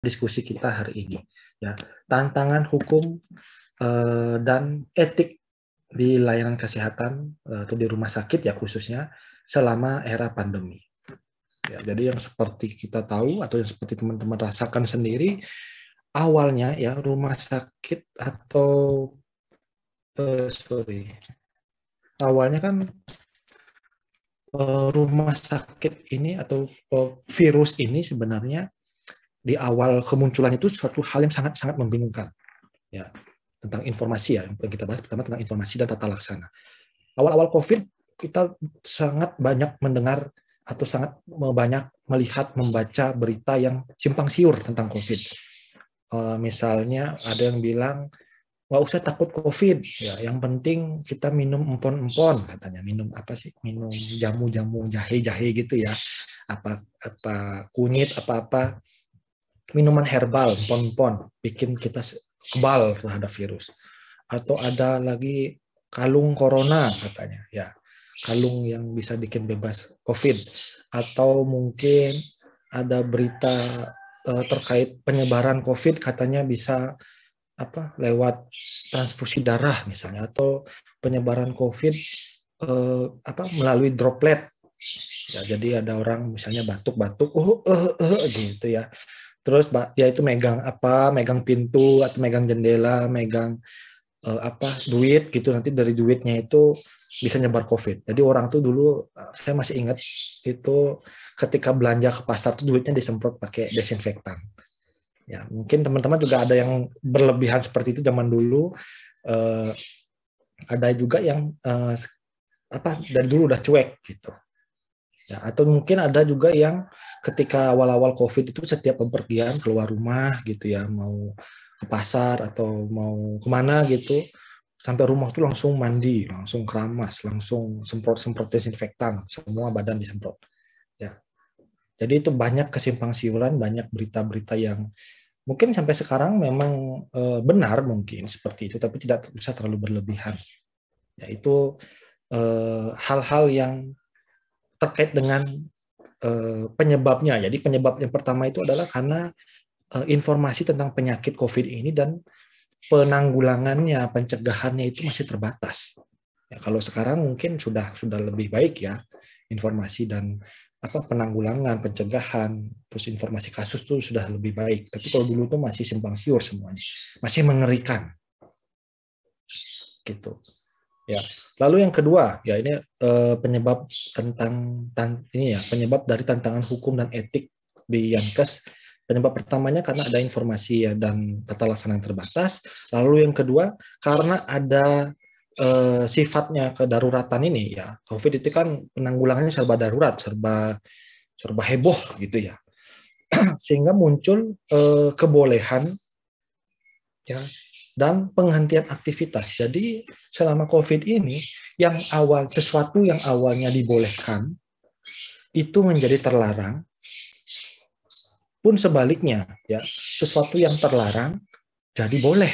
diskusi kita hari ini. Ya, tantangan hukum dan etik di layanan kesehatan atau di rumah sakit ya khususnya selama era pandemi. Ya, jadi yang seperti kita tahu atau yang seperti teman-teman rasakan sendiri, awalnya ya rumah sakit atau awalnya kan rumah sakit ini atau virus ini sebenarnya di awal kemunculan itu suatu hal yang sangat-sangat membingungkan. Ya, tentang informasi ya, yang kita bahas pertama tentang informasi dan tata laksana. Awal-awal COVID kita sangat banyak mendengar atau sangat banyak melihat, membaca berita yang simpang siur tentang COVID. Misalnya ada yang bilang nggak usah takut COVID, ya yang penting kita minum empon-empon katanya, minum apa sih, minum jamu-jamu jahe-jahe gitu ya, apa kunyit apa minuman herbal, empon-empon, bikin kita kebal terhadap virus. Atau ada lagi kalung corona katanya, ya kalung yang bisa bikin bebas COVID. Atau mungkin ada berita terkait penyebaran COVID katanya bisa lewat transfusi darah misalnya, atau penyebaran COVID melalui droplet. Ya, jadi ada orang misalnya batuk-batuk, gitu ya. Terus dia itu megang pintu atau megang jendela, megang duit gitu, nanti dari duitnya itu bisa nyebar COVID. Jadi orang tuh dulu saya masih ingat itu ketika belanja ke pasar tuh duitnya disemprot pakai desinfektan. Ya, mungkin teman-teman juga ada yang berlebihan seperti itu zaman dulu. Ada juga yang dari dulu udah cuek gitu. Ya, atau mungkin ada juga yang ketika awal-awal COVID itu setiap bepergian keluar rumah gitu ya, mau ke pasar atau mau kemana gitu, sampai rumah tuh langsung mandi, langsung keramas, langsung semprot-semprot desinfektan, semua badan disemprot. Ya, jadi itu banyak kesimpang siuran, banyak berita-berita yang mungkin sampai sekarang memang benar mungkin seperti itu, tapi tidak usah terlalu berlebihan. Ya, itu hal-hal yang terkait dengan penyebabnya. Jadi penyebab yang pertama itu adalah karena informasi tentang penyakit COVID ini dan penanggulangannya, pencegahannya itu masih terbatas. Ya, kalau sekarang mungkin sudah lebih baik ya informasi dan penanggulangan, pencegahan, terus informasi kasus itu sudah lebih baik. Tapi kalau dulu tuh masih simpang siur semuanya, masih mengerikan, gitu. Ya, lalu yang kedua, ya ini penyebab penyebab dari tantangan hukum dan etik di Yankes. Penyebab pertamanya karena ada informasi ya dan tata laksana yang terbatas. Lalu yang kedua karena ada sifatnya kedaruratan ini ya. COVID itu kan penanggulangannya serba darurat, serba heboh gitu ya. Sehingga muncul kebolehan ya dan penghentian aktivitas. Jadi selama COVID ini sesuatu yang awalnya dibolehkan itu menjadi terlarang, pun sebaliknya ya, sesuatu yang terlarang jadi boleh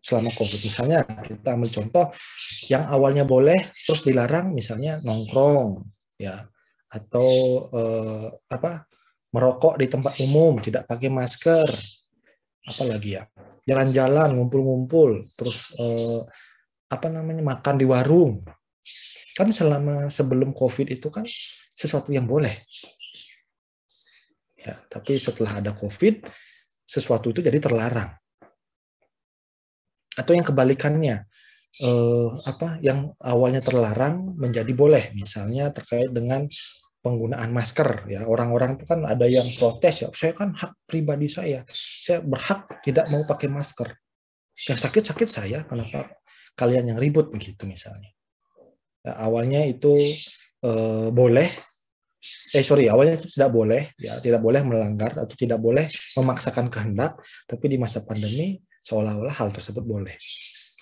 selama COVID. Misalnya kita ambil contoh yang awalnya boleh terus dilarang, misalnya nongkrong ya, atau merokok di tempat umum tidak pakai masker, apalagi ya, jalan-jalan, ngumpul-ngumpul, terus makan di warung. Kan selama sebelum COVID itu kan sesuatu yang boleh. Ya, tapi setelah ada COVID, sesuatu itu jadi terlarang. Atau yang kebalikannya, yang awalnya terlarang menjadi boleh. Misalnya terkait dengan penggunaan masker. Ya, orang-orang itu kan ada yang protes ya, saya kan hak pribadi saya berhak tidak mau pakai masker. Yang sakit-sakit saya, kenapa kalian yang ribut begitu misalnya. Ya, awalnya itu boleh, awalnya itu tidak boleh, ya tidak boleh melanggar atau tidak boleh memaksakan kehendak, tapi di masa pandemi seolah-olah hal tersebut boleh.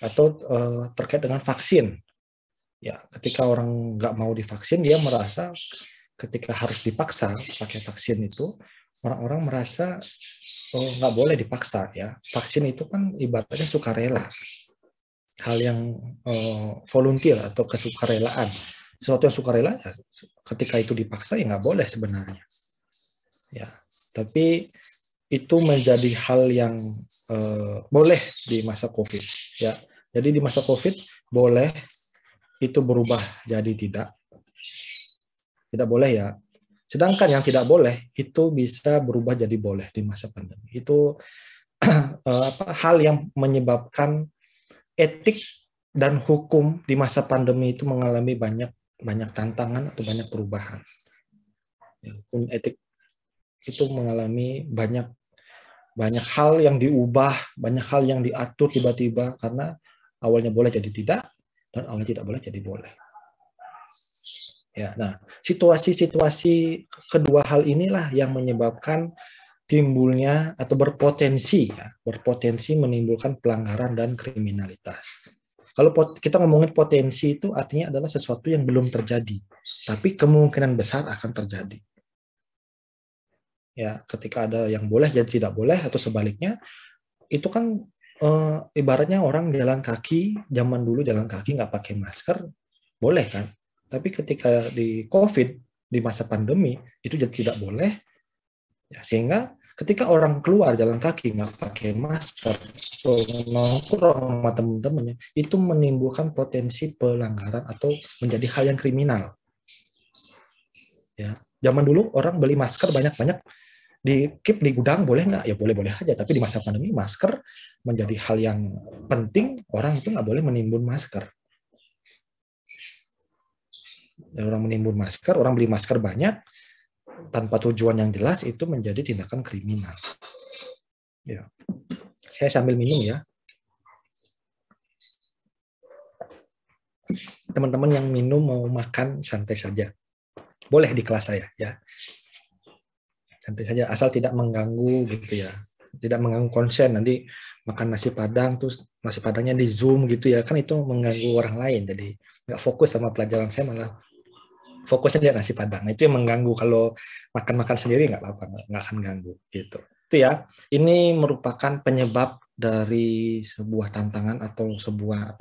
Atau terkait dengan vaksin, ya ketika orang nggak mau divaksin, dia merasa ketika harus dipaksa pakai vaksin itu, orang-orang merasa nggak boleh dipaksa ya. Vaksin itu kan ibaratnya sukarela, hal yang volunteer atau kesukarelaan. Sesuatu yang sukarela ya, ketika itu dipaksa ya nggak boleh sebenarnya. Ya, tapi itu menjadi hal yang boleh di masa COVID. Ya, jadi di masa COVID boleh itu berubah jadi tidak boleh ya. Sedangkan yang tidak boleh itu bisa berubah jadi boleh di masa pandemi. Itu hal yang menyebabkan etik dan hukum di masa pandemi itu mengalami banyak tantangan atau banyak perubahan. Ya, hukum etik itu mengalami banyak hal yang diubah, banyak hal yang diatur tiba-tiba karena awalnya boleh jadi tidak dan awalnya tidak boleh jadi boleh. Ya, nah, situasi-situasi kedua hal inilah yang menyebabkan timbulnya atau berpotensi menimbulkan pelanggaran dan kriminalitas. Kalau kita ngomongin potensi itu artinya adalah sesuatu yang belum terjadi, tapi kemungkinan besar akan terjadi. Ya, ketika ada yang boleh jadi tidak boleh atau sebaliknya, itu kan ibaratnya orang jalan kaki, zaman dulu jalan kaki nggak pakai masker, boleh kan? Tapi ketika di COVID, di masa pandemi, itu jadi tidak boleh. Ya, sehingga ketika orang keluar jalan kaki nggak pakai masker, nongkrong sama teman-temannya, itu menimbulkan potensi pelanggaran atau menjadi hal yang kriminal. Ya, zaman dulu orang beli masker banyak-banyak, di keep di gudang boleh nggak? Ya boleh-boleh aja. Tapi di masa pandemi masker menjadi hal yang penting, orang itu nggak boleh menimbun masker. Dan orang menimbun masker, orang beli masker banyak tanpa tujuan yang jelas, itu menjadi tindakan kriminal. Ya. Saya sambil minum ya. Teman-teman yang minum mau makan santai saja. Boleh di kelas saya ya. Santai saja asal tidak mengganggu gitu ya. Tidak mengganggu konsen, nanti makan nasi padang terus nasi padangnya di Zoom gitu ya. Kan itu mengganggu orang lain. Jadi nggak fokus sama pelajaran saya, malah fokusnya lihat nasi padang. Nah, itu yang mengganggu. Kalau makan-makan sendiri nggak apa-apa, nggak akan ganggu gitu. Itu ya. Ini merupakan penyebab dari sebuah tantangan atau sebuah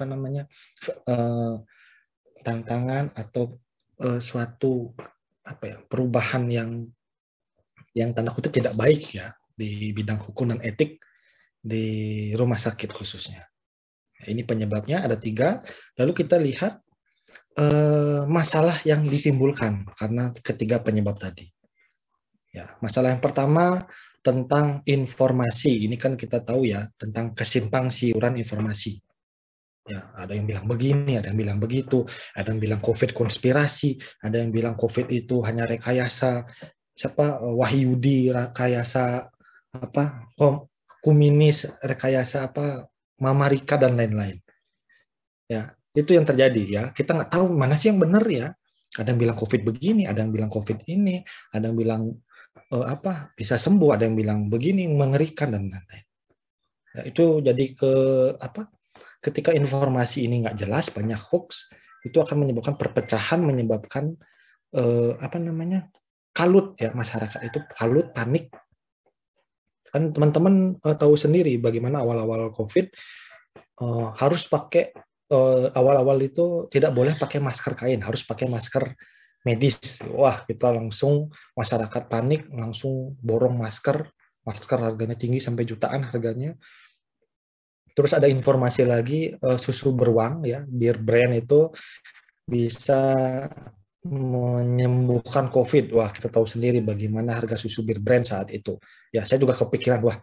tantangan atau suatu perubahan yang tanda kutip tidak baik ya di bidang hukum dan etik di rumah sakit khususnya. Nah, ini penyebabnya ada 3. Lalu kita lihat masalah yang ditimbulkan karena ketiga penyebab tadi. Ya, masalah yang pertama tentang informasi. Ini kan kita tahu ya tentang kesimpang siuran informasi. Ya, ada yang bilang begini, ada yang bilang begitu, ada yang bilang COVID konspirasi, ada yang bilang COVID itu hanya rekayasa Wahyudi, rekayasa komunis, rekayasa Mama Rika dan lain-lain. Ya, itu yang terjadi ya. Kita nggak tahu mana sih yang benar ya. Ada yang bilang COVID begini, ada yang bilang COVID ini, ada yang bilang bisa sembuh, ada yang bilang begini mengerikan dan lain-lain. Ya, itu jadi ketika informasi ini nggak jelas, banyak hoax, itu akan menyebabkan perpecahan, menyebabkan kalut ya, masyarakat itu kalut, panik. Kan teman-teman tahu sendiri bagaimana awal-awal COVID harus pakai awal-awal itu tidak boleh pakai masker kain, harus pakai masker medis. Wah, kita langsung masyarakat panik, langsung borong masker harganya tinggi sampai jutaan harganya. Terus ada informasi lagi susu beruang ya, Bear Brand itu bisa menyembuhkan COVID. Wah, kita tahu sendiri bagaimana harga susu Bir Brand saat itu. Ya, saya juga kepikiran, wah,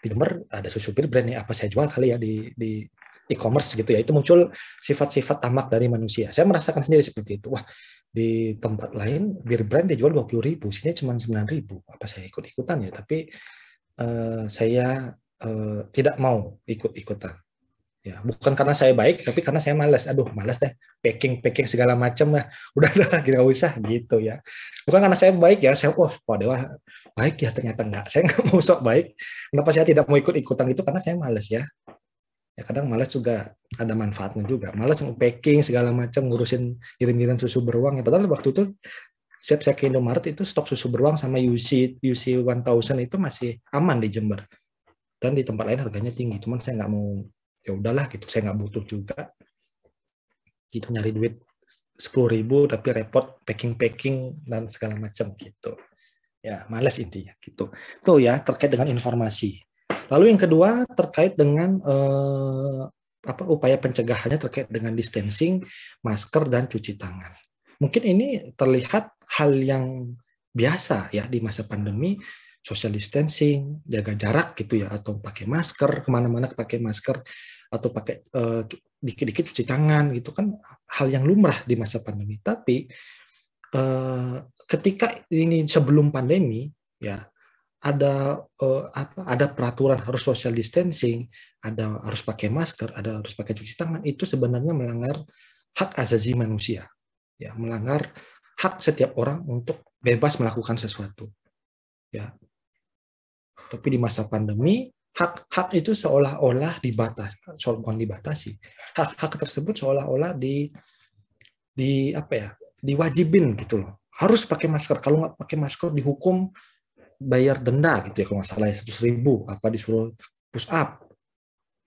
di Jember ada susu Bir Brand nih, apa saya jual kali ya di e-commerce gitu ya. Itu muncul sifat-sifat tamak dari manusia. Saya merasakan sendiri seperti itu. Wah, di tempat lain Bir Brand dijual 20.000, sini cuma 9.000. Apa saya ikut-ikutan ya? Tapi saya tidak mau ikut-ikutan. Ya, bukan karena saya baik, tapi karena saya malas. Aduh, malas deh. Packing segala macam lah. Udah nggak usah gitu ya. Bukan karena saya baik ya. Saya, baik ya, ternyata enggak. Saya nggak mau sok baik. Kenapa saya tidak mau ikut-ikutan itu? Karena saya malas ya. Ya kadang malas juga ada manfaatnya juga. Malas packing segala macam, ngurusin kirim-kirim susu beruang. Ya, padahal waktu itu saya ke Indomaret itu stok susu beruang sama UC 1000 itu masih aman di Jember. Dan di tempat lain harganya tinggi. Cuman saya nggak mau, ya udahlah gitu, saya nggak butuh juga gitu, nyari duit 10.000 tapi repot packing dan segala macam gitu. Ya, males intinya gitu. Tuh ya terkait dengan informasi. Lalu yang kedua terkait dengan apa upaya pencegahannya terkait dengan distancing, masker dan cuci tangan. Mungkin ini terlihat hal yang biasa ya di masa pandemi, social distancing, jaga jarak gitu ya, atau pakai masker kemana-mana pakai masker atau pakai dikit-dikit cuci tangan gitu kan hal yang lumrah di masa pandemi. Tapi ketika ini sebelum pandemi ya ada ada peraturan harus social distancing, ada harus pakai masker, ada harus pakai cuci tangan, itu sebenarnya melanggar hak asasi manusia, ya melanggar hak setiap orang untuk bebas melakukan sesuatu, ya. Tapi di masa pandemi hak-hak itu seolah-olah dibatasi, bukan dibatasi, hak-hak tersebut seolah-olah di apa ya, diwajibin gitu loh, harus pakai masker, kalau nggak pakai masker dihukum bayar denda gitu ya kalau nggak salah 100.000, apa disuruh push up,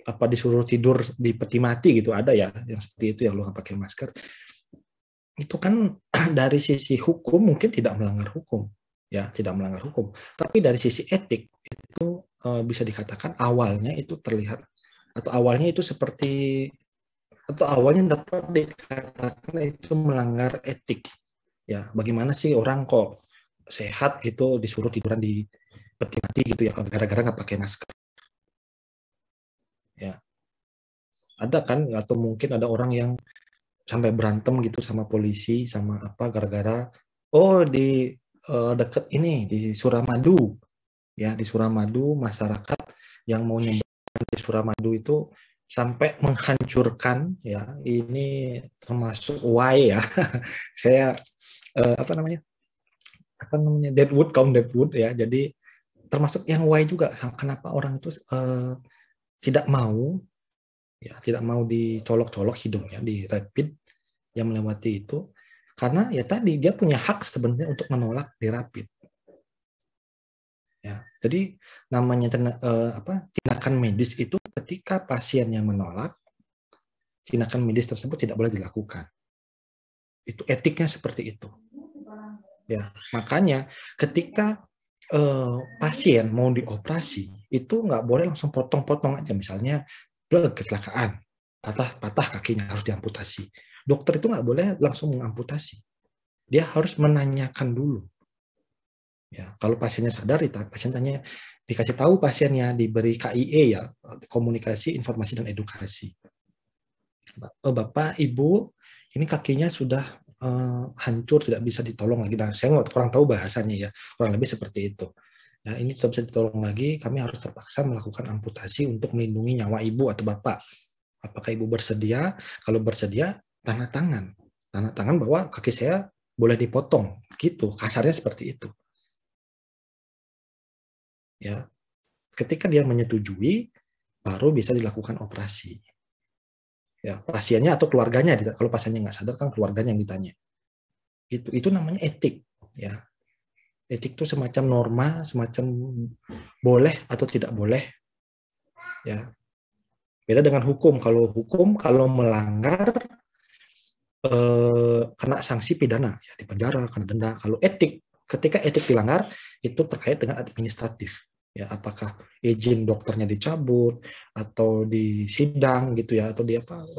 apa disuruh tidur di peti mati gitu, ada ya yang seperti itu yang lu nggak pakai masker. Itu kan dari sisi hukum mungkin tidak melanggar hukum, ya tidak melanggar hukum. Tapi dari sisi etik itu bisa dikatakan awalnya itu terlihat atau awalnya itu seperti atau awalnya dapat dikatakan itu melanggar etik. Ya, bagaimana sih orang kok sehat gitu disuruh tiduran di peti mati gitu ya gara-gara nggak pakai masker, ya ada kan, atau mungkin ada orang yang sampai berantem gitu sama polisi sama apa gara-gara oh di deket ini di Suramadu, ya di Suramadu masyarakat yang mau nyebrang di Suramadu itu sampai menghancurkan, ya ini termasuk Y ya saya apa namanya Deadwood, kaum Deadwood ya, jadi termasuk yang Y juga. Kenapa orang itu tidak mau, ya tidak mau dicolok-colok hidungnya di rapid yang melewati itu, karena ya tadi dia punya hak sebenarnya untuk menolak di rapid, ya. Jadi namanya tindakan medis itu ketika pasien yang menolak, tindakan medis tersebut tidak boleh dilakukan. Itu etiknya seperti itu, ya. Makanya ketika pasien mau dioperasi itu nggak boleh langsung potong-potong aja, misalnya kecelakaan patah kakinya harus diamputasi, dokter itu nggak boleh langsung mengamputasi, dia harus menanyakan dulu, ya. Kalau pasiennya sadar, pasien tanya, dikasih tahu pasiennya, diberi KIE ya, komunikasi informasi dan edukasi. Bapak Ibu ini kakinya sudah hancur, tidak bisa ditolong lagi. Nah, saya kurang tahu bahasanya ya, kurang lebih seperti itu. Ya, ini tidak bisa ditolong lagi, kami harus terpaksa melakukan amputasi untuk melindungi nyawa ibu atau bapak. Apakah ibu bersedia? Kalau bersedia, tanda tangan bahwa kaki saya boleh dipotong, gitu. Kasarnya seperti itu. Ya, ketika dia menyetujui, baru bisa dilakukan operasi. Ya, pasiennya atau keluarganya, kalau pasiennya nggak sadar kan keluarganya yang ditanya. Itu namanya etik, ya. Etik itu semacam norma, semacam boleh atau tidak boleh, ya. Beda dengan hukum. Kalau hukum kalau melanggar kena sanksi pidana, ya dipenjara, kena denda. Kalau etik, ketika etik dilanggar itu terkait dengan administratif, ya apakah izin dokternya dicabut atau disidang gitu ya, atau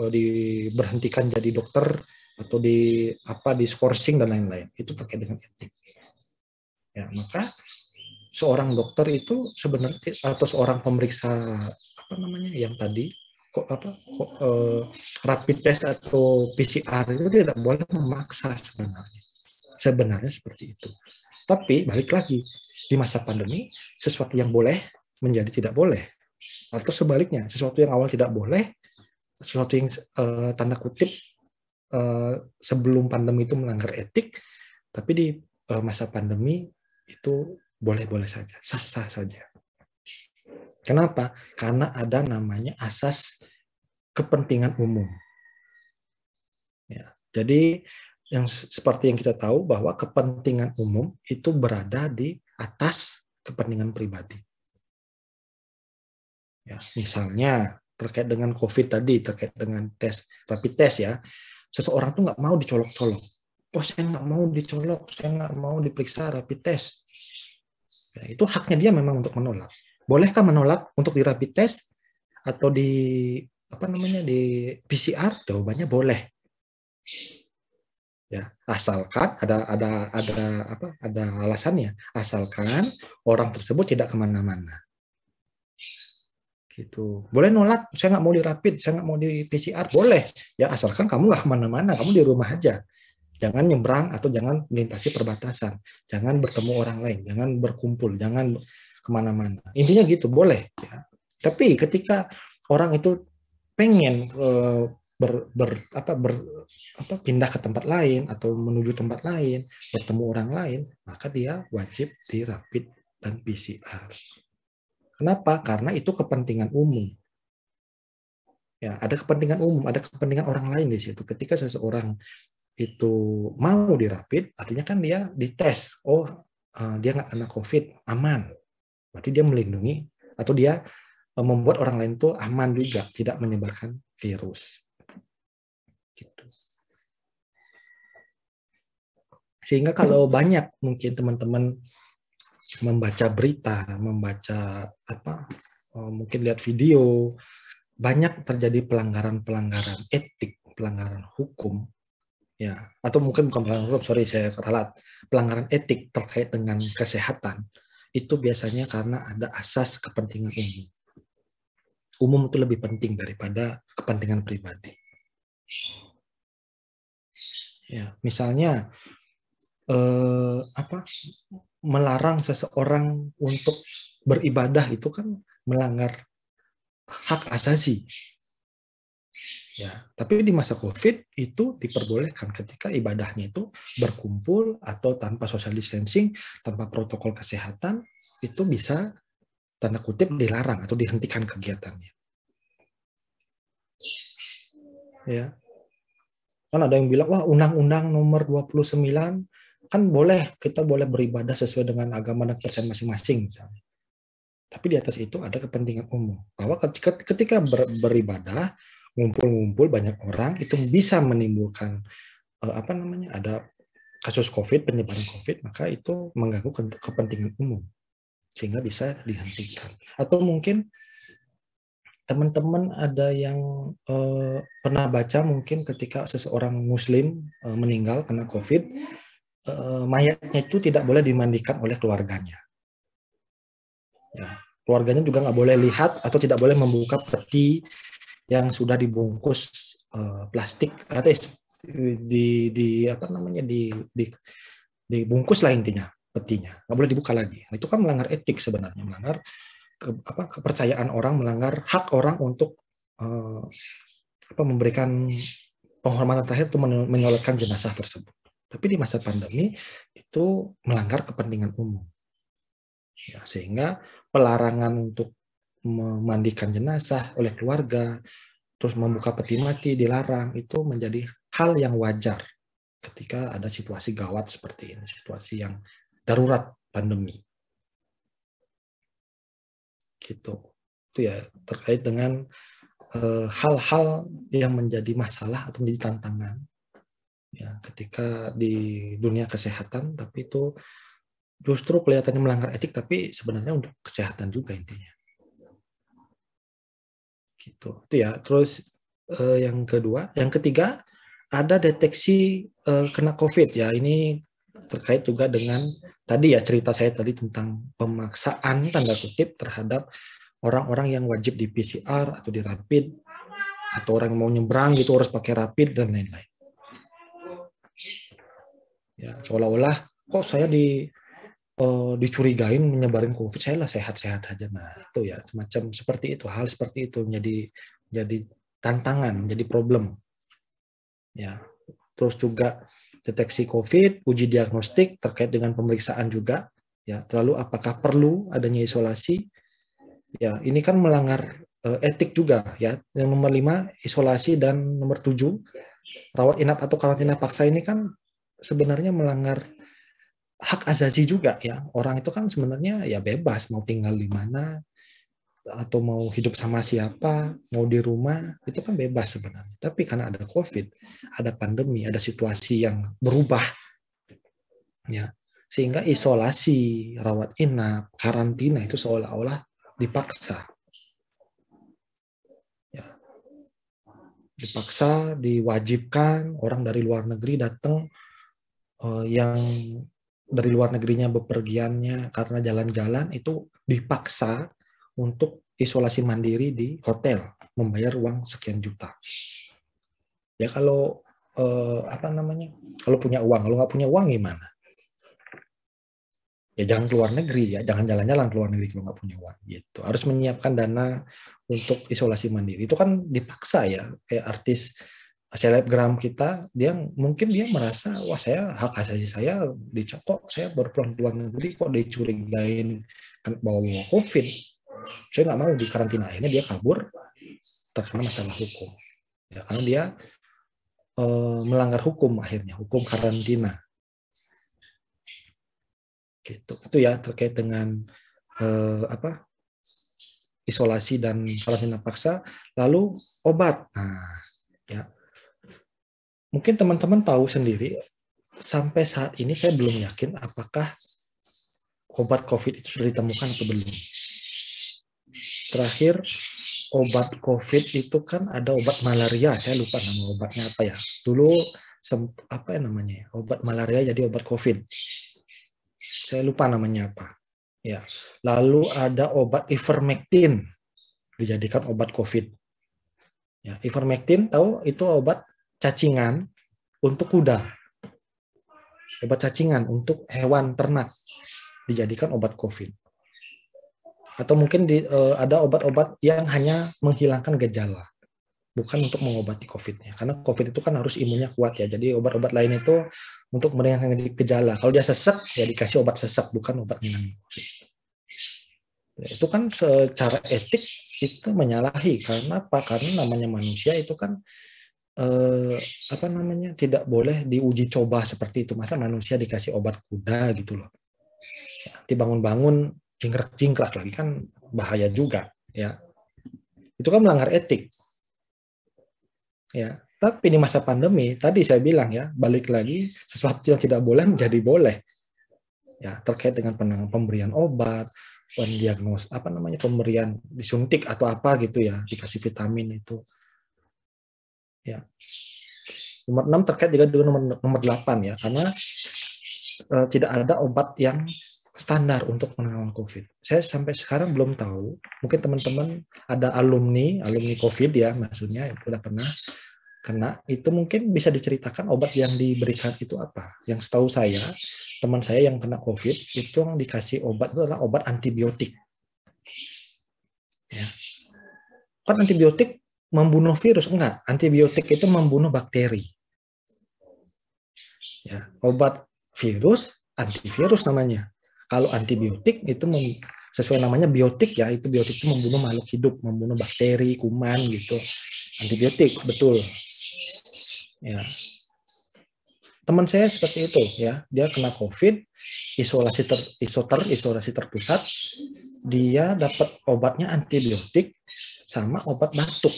diberhentikan jadi dokter atau di skorsing dan lain-lain. Itu terkait dengan etik. Ya, maka seorang dokter itu sebenarnya atau seorang pemeriksa apa namanya yang tadi rapid test atau PCR itu tidak boleh memaksa sebenarnya. Sebenarnya seperti itu. Tapi balik lagi di masa pandemi sesuatu yang boleh menjadi tidak boleh, atau sebaliknya sesuatu yang awal tidak boleh, sesuatu yang tanda kutip sebelum pandemi itu melanggar etik, tapi di masa pandemi itu boleh-boleh saja, sah-sah saja. Kenapa? Karena ada namanya asas kepentingan umum. Ya, jadi yang seperti yang kita tahu bahwa kepentingan umum itu berada di atas kepentingan pribadi. Ya, misalnya terkait dengan COVID tadi, terkait dengan rapid test ya, seseorang tuh nggak mau dicolok-colok. Oh, saya nggak mau dicolok, saya nggak mau diperiksa rapid test. Ya, itu haknya dia memang untuk menolak. Bolehkah menolak untuk di rapid test atau di di PCR? Jawabannya boleh. Ya, asalkan ada alasannya. Asalkan orang tersebut tidak kemana-mana. Gitu. Boleh nolak, saya nggak mau di rapid, saya nggak mau di PCR, boleh. Ya asalkan kamu nggak kemana-mana, kamu di rumah aja. Jangan nyebrang atau jangan melintasi perbatasan. Jangan bertemu orang lain, jangan berkumpul, jangan kemana-mana. Intinya gitu, boleh. Ya. Tapi ketika orang itu pengen pindah ke tempat lain atau menuju tempat lain, bertemu orang lain, maka dia wajib di rapid dan PCR. Kenapa? Karena itu kepentingan umum. Ya, ada kepentingan umum, ada kepentingan orang lain di situ. Ketika seseorang itu mau dirapid, artinya kan dia dites. Oh, dia nggak kena COVID, aman. Berarti dia melindungi atau dia membuat orang lain itu aman juga, tidak menyebarkan virus. Gitu. Sehingga kalau banyak mungkin teman-teman membaca berita, membaca mungkin lihat video, banyak terjadi pelanggaran-pelanggaran etik, pelanggaran hukum, ya, atau mungkin bukan pelanggaran hukum, sorry saya keralat, pelanggaran etik terkait dengan kesehatan, itu biasanya karena ada asas kepentingan umum. Umum itu lebih penting daripada kepentingan pribadi. Ya, misalnya melarang seseorang untuk beribadah itu kan melanggar hak asasi. Ya, tapi di masa COVID itu diperbolehkan ketika ibadahnya itu berkumpul atau tanpa social distancing, tanpa protokol kesehatan, itu bisa tanda kutip dilarang atau dihentikan kegiatannya. Ya. Kan ada yang bilang, wah Undang-Undang nomor 29 kan kita boleh beribadah sesuai dengan agama dan kepercayaan masing-masing misalnya. Tapi di atas itu ada kepentingan umum. Bahwa ketika beribadah, ngumpul-ngumpul banyak orang, itu bisa menimbulkan ada kasus COVID, penyebaran COVID, maka itu mengganggu kepentingan umum. Sehingga bisa dihentikan. Atau mungkin teman-teman ada yang pernah baca mungkin ketika seseorang Muslim meninggal karena COVID, mayatnya itu tidak boleh dimandikan oleh keluarganya. Ya, keluarganya juga nggak boleh lihat atau tidak boleh membuka peti yang sudah dibungkus plastik atau dibungkus lah intinya petinya, nggak boleh dibuka lagi. Nah, itu kan melanggar etik sebenarnya, melanggar kepercayaan orang, melanggar hak orang untuk memberikan penghormatan terakhir untuk menyolatkan jenazah tersebut. Tapi di masa pandemi itu melanggar kepentingan umum. Ya, sehingga pelarangan untuk memandikan jenazah oleh keluarga, terus membuka peti mati dilarang, itu menjadi hal yang wajar ketika ada situasi gawat seperti ini, situasi yang darurat pandemi. Gitu. Itu ya terkait dengan hal-hal yang menjadi masalah atau menjadi tantangan ya ketika di dunia kesehatan, tapi itu justru kelihatannya melanggar etik, tapi sebenarnya untuk kesehatan juga intinya. Gitu. Itu ya. Terus yang ketiga ada deteksi kena COVID ya. Ini terkait juga dengan tadi ya cerita saya tadi tentang pemaksaan tanda kutip terhadap orang-orang yang wajib di PCR atau di rapid, atau orang yang mau nyebrang gitu harus pakai rapid dan lain-lain. Ya, seolah-olah kok saya dicurigain menyebarin COVID, saya lah sehat-sehat aja. Nah, itu ya semacam seperti itu, hal seperti itu jadi tantangan, menjadi problem. Ya. Terus juga deteksi COVID, uji diagnostik terkait dengan pemeriksaan juga. Ya, lalu apakah perlu adanya isolasi? Ya, ini kan melanggar etik juga ya. Yang nomor 5 isolasi, dan nomor 7 rawat inap atau karantina paksa ini kan sebenarnya melanggar hak asasi juga ya. Orang itu kan sebenarnya ya bebas mau tinggal di mana atau mau hidup sama siapa, mau di rumah, itu kan bebas sebenarnya. Tapi karena ada COVID, ada pandemi, ada situasi yang berubah ya. Sehingga isolasi, rawat inap, karantina itu seolah-olah dipaksa. Ya, dipaksa, diwajibkan orang dari luar negeri datang, yang dari luar negerinya bepergiannya karena jalan-jalan itu dipaksa untuk isolasi mandiri di hotel, membayar uang sekian juta. Ya kalau kalau punya uang, kalau nggak punya uang gimana? Ya jangan keluar negeri, ya jangan jalan-jalan keluar negeri kalau nggak punya uang gitu. Harus menyiapkan dana untuk isolasi mandiri. Itu kan dipaksa ya, kayak artis selebgram kita, mungkin dia merasa, wah saya hak asasi saya dicokok, saya baru pulang ke luar negeri kok dicurigain bawa COVID, saya nggak mau di karantina. Akhirnya dia kabur, terkena masalah hukum. Ya, karena dia melanggar hukum, akhirnya hukum karantina. Gitu. Itu ya terkait dengan isolasi dan karantina paksa. Lalu obat. Nah, ya mungkin teman-teman tahu sendiri, sampai saat ini saya belum yakin apakah obat COVID itu sudah ditemukan atau belum. Terakhir obat COVID itu kan ada obat malaria, saya lupa nama obatnya apa ya. Dulu apa ya namanya? Obat malaria jadi obat COVID. Saya lupa namanya apa. Ya. Lalu ada obat ivermectin dijadikan obat COVID. Ya, ivermectin tahu itu obat cacingan untuk kuda. Obat cacingan untuk hewan ternak dijadikan obat COVID. Atau mungkin ada obat-obat yang hanya menghilangkan gejala, bukan untuk mengobati COVID-nya. Karena COVID itu kan harus imunnya kuat ya. Jadi obat-obat lain itu untuk meringankan gejala. Kalau dia sesek, ya dikasih obat sesek, bukan obat menangani COVID. Itu kan secara etik itu menyalahi. Karena apa? Karena namanya manusia itu kan tidak boleh diuji coba seperti itu. Masa manusia dikasih obat kuda gitu loh. Dibangun-bangun cingkrak-cingkrak lagi kan bahaya juga ya. Itu kan melanggar etik. Ya, tapi di masa pandemi tadi saya bilang ya, balik lagi sesuatu yang tidak boleh menjadi boleh. Ya, terkait dengan pemberian obat, pemberian disuntik atau apa gitu ya, dikasih vitamin itu. Ya. Nomor 6 terkait juga dengan nomor 8 ya, karena tidak ada obat yang standar untuk penanganan COVID. Saya sampai sekarang belum tahu. Mungkin teman-teman ada alumni COVID ya, maksudnya yang sudah pernah kena, itu mungkin bisa diceritakan obat yang diberikan itu apa. Yang setahu saya, teman saya yang kena COVID, itu yang dikasih obat itu adalah obat antibiotik. Ya. Kan antibiotik membunuh virus? Enggak. Antibiotik itu membunuh bakteri. Ya. Obat virus, antivirus namanya. Kalau antibiotik itu sesuai namanya biotik ya, itu biotik itu membunuh makhluk hidup, membunuh bakteri, kuman gitu. Antibiotik, betul. Ya. Teman saya seperti itu ya, dia kena COVID, isolasi terpusat, dia dapat obatnya antibiotik sama obat batuk.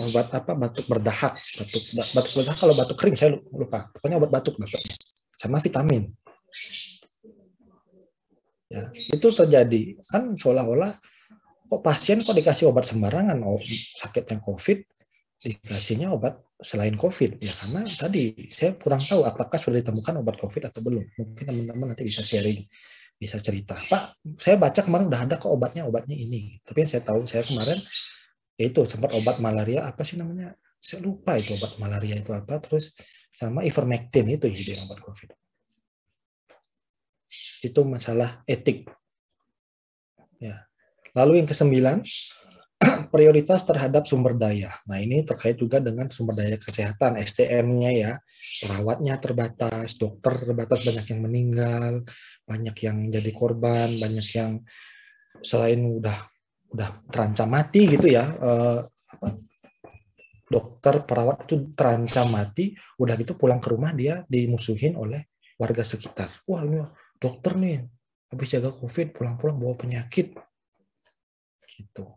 Obat apa? Batuk berdahak, batuk berdahak kalau batuk kering saya lupa. Pokoknya obat batuk dapatnya. Sama vitamin. Ya, itu terjadi kan seolah-olah kok pasien kok dikasih obat sembarangan, sakitnya COVID dikasihnya obat selain COVID ya, karena tadi saya kurang tahu apakah sudah ditemukan obat COVID atau belum. Mungkin teman-teman nanti bisa sharing, bisa cerita, Pak saya baca kemarin udah ada kok obatnya ini, tapi yang saya tahu saya kemarin itu sempat obat malaria apa sih namanya, saya lupa itu obat malaria itu apa, terus sama ivermectin itu jadi obat COVID. Itu masalah etik ya. Lalu yang ke-9, prioritas terhadap sumber daya. Nah, ini terkait juga dengan sumber daya kesehatan, SDM-nya ya. Perawatnya terbatas, dokter terbatas, banyak yang meninggal, banyak yang jadi korban, banyak yang selain udah terancam mati gitu ya. Dokter, perawat itu terancam mati, udah gitu pulang ke rumah dia dimusuhin oleh warga sekitar. Wah, ini dokter nih habis jaga COVID, pulang-pulang bawa penyakit. Gitu.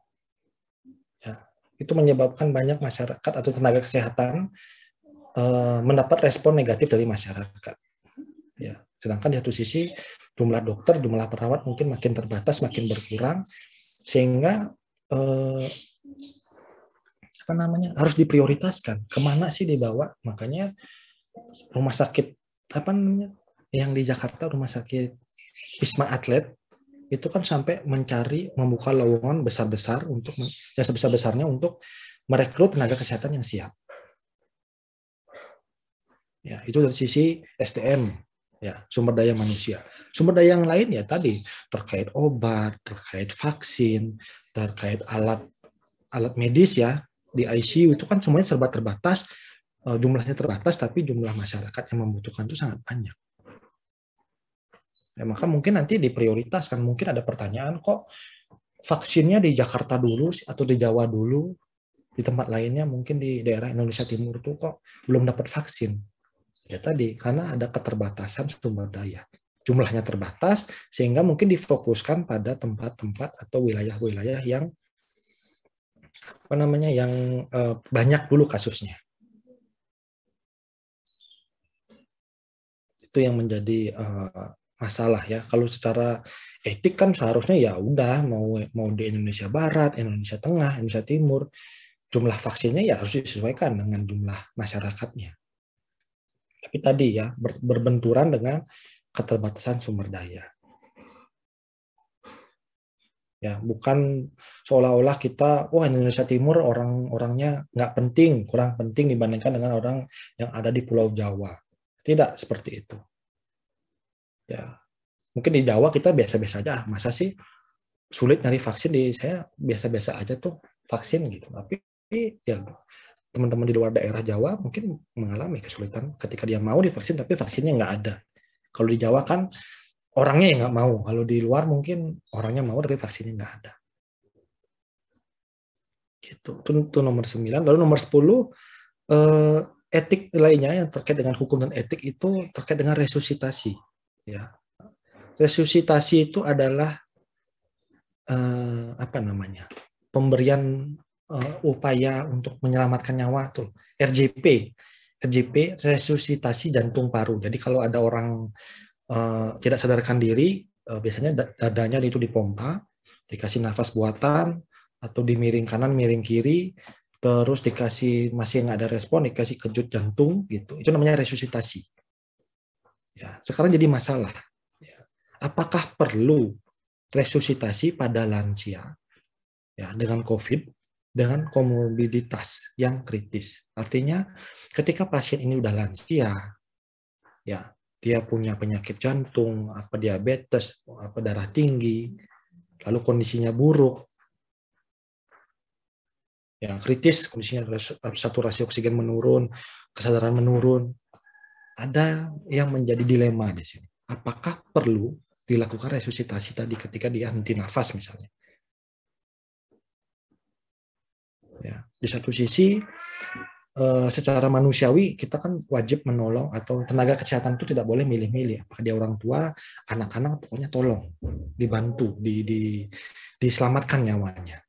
Ya, itu menyebabkan banyak masyarakat atau tenaga kesehatan mendapat respon negatif dari masyarakat. Ya, Sedangkan di satu sisi jumlah dokter, jumlah perawat mungkin makin terbatas, makin berkurang, sehingga harus diprioritaskan. Kemana sih dibawa? Makanya rumah sakit yang di Jakarta, rumah sakit Wisma Atlet itu kan sampai membuka lowongan besar-besar untuk sebesar-besarnya untuk merekrut tenaga kesehatan yang siap. Ya, itu dari sisi SDM, ya, sumber daya manusia. Sumber daya yang lain ya tadi terkait obat, terkait vaksin, terkait alat medis ya di ICU itu kan semuanya serba terbatas, jumlahnya terbatas, tapi jumlah masyarakat yang membutuhkan itu sangat banyak. Ya, maka mungkin nanti diprioritaskan. Mungkin ada pertanyaan, kok vaksinnya di Jakarta dulu atau di Jawa dulu, di tempat lainnya mungkin di daerah Indonesia Timur tuh kok belum dapat vaksin. Ya tadi, karena ada keterbatasan sumber daya. Jumlahnya terbatas, sehingga mungkin difokuskan pada tempat-tempat atau wilayah-wilayah yang banyak dulu kasusnya. Itu yang menjadi masalah ya. Kalau secara etik kan seharusnya ya udah mau di Indonesia Barat, Indonesia Tengah, Indonesia Timur, jumlah vaksinnya ya harus disesuaikan dengan jumlah masyarakatnya. Tapi tadi ya berbenturan dengan keterbatasan sumber daya. Ya, bukan seolah-olah kita Indonesia Timur orang-orangnya nggak penting, kurang penting dibandingkan dengan orang yang ada di Pulau Jawa. Tidak seperti itu. Ya, mungkin di Jawa kita biasa-biasa aja. Masa sih sulit nyari vaksin? Di saya biasa-biasa aja tuh vaksin gitu. Tapi ya teman-teman di luar daerah Jawa mungkin mengalami kesulitan ketika dia mau divaksin tapi vaksinnya nggak ada. Kalau di Jawa kan orangnya yang nggak mau. Kalau di luar mungkin orangnya mau tapi vaksinnya nggak ada. Gitu. Itu nomor 9. Lalu nomor 10, etik lainnya yang terkait dengan hukum dan etik itu terkait dengan resusitasi. Ya. Resusitasi itu adalah pemberian upaya untuk menyelamatkan nyawa tuh. RJP, resusitasi jantung paru. Jadi kalau ada orang tidak sadarkan diri, biasanya dadanya itu dipompa, dikasih nafas buatan, atau dimiring kanan, miring kiri, terus dikasih masih nggak ada respon, dikasih kejut jantung gitu. Itu namanya resusitasi. Ya, sekarang jadi masalah. Apakah perlu resusitasi pada lansia ya dengan COVID dengan komorbiditas yang kritis? Artinya ketika pasien ini udah lansia, ya dia punya penyakit jantung, diabetes, darah tinggi, lalu kondisinya buruk, ya kritis, kondisinya saturasi oksigen menurun, kesadaran menurun. Ada yang menjadi dilema di sini. Apakah perlu dilakukan resusitasi tadi ketika dia henti nafas misalnya? Ya, di satu sisi secara manusiawi kita kan wajib menolong, atau tenaga kesehatan itu tidak boleh milih-milih apakah dia orang tua, anak-anak, pokoknya tolong dibantu, diselamatkan nyawanya.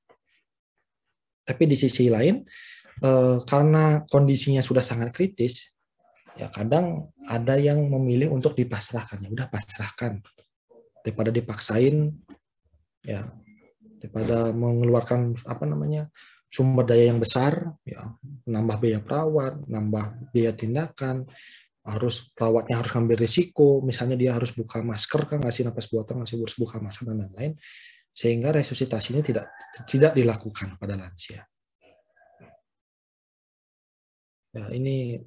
Tapi di sisi lain karena kondisinya sudah sangat kritis, ya kadang ada yang memilih untuk dipasrahkan. Ya udah pasrahkan daripada dipaksain, ya daripada mengeluarkan sumber daya yang besar, ya nambah biaya perawat, nambah biaya tindakan, perawatnya harus ngambil risiko, misalnya dia harus buka masker kan, ngasih napas buatan, harus buka masker dan lain-lain, sehingga resusitasinya tidak dilakukan pada lansia. Ya, ini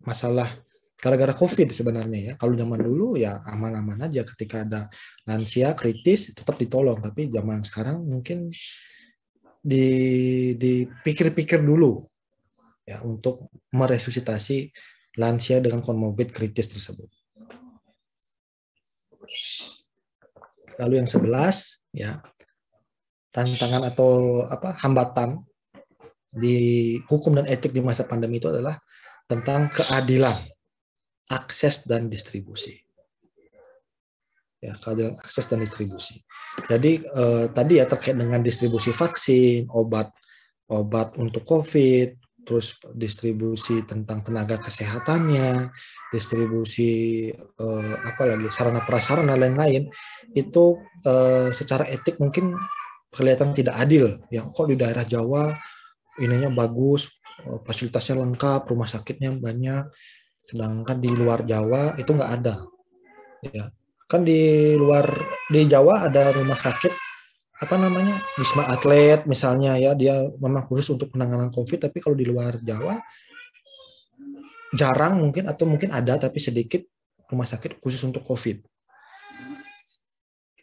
masalah gara-gara COVID sebenarnya ya. Kalau zaman dulu ya aman-aman aja, ketika ada lansia kritis tetap ditolong, tapi zaman sekarang mungkin dipikir-pikir dulu ya untuk meresusitasi lansia dengan komorbid kritis tersebut. Lalu yang 11 ya, tantangan atau hambatan di hukum dan etik di masa pandemi itu adalah tentang keadilan akses dan distribusi. Ya, keadilan akses dan distribusi. Jadi tadi ya terkait dengan distribusi vaksin, obat untuk COVID, terus distribusi tentang tenaga kesehatannya, distribusi apa lagi sarana prasarana lain-lain itu secara etik mungkin kelihatan tidak adil. Ya kok di daerah Jawa ininya bagus, fasilitasnya lengkap, rumah sakitnya banyak, sedangkan di luar Jawa itu nggak ada. Ya, kan di Jawa ada rumah sakit apa namanya Wisma Atlet misalnya ya, dia memang khusus untuk penanganan COVID, tapi kalau di luar Jawa jarang mungkin, atau mungkin ada tapi sedikit rumah sakit khusus untuk COVID.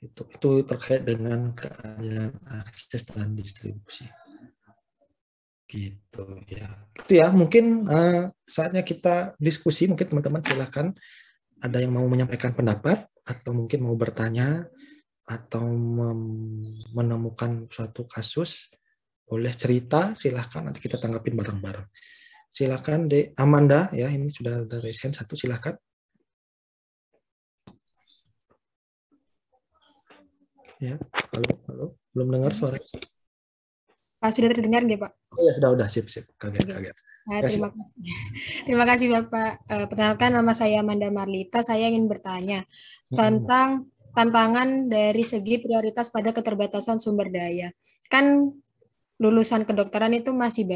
Itu terkait dengan keadilan akses dan distribusi. Gitu ya. Itu ya mungkin saatnya kita diskusi, mungkin teman-teman silakan ada yang mau menyampaikan pendapat atau mungkin mau bertanya atau menemukan suatu kasus, boleh cerita, silahkan nanti kita tanggapin bareng-bareng. Silahkan Dek Amanda ya, ini sudah ada raise hand satu, silahkan. Ya, halo, belum dengar suara. Pak, sudah terdengar nggak Pak? Oh ya, sudah, sip, kaget. Nah, terima kasih Bapak. Perkenalkan, nama saya Amanda Marlita. Saya ingin bertanya tentang tantangan dari segi prioritas pada keterbatasan sumber daya. Kan lulusan kedokteran itu masih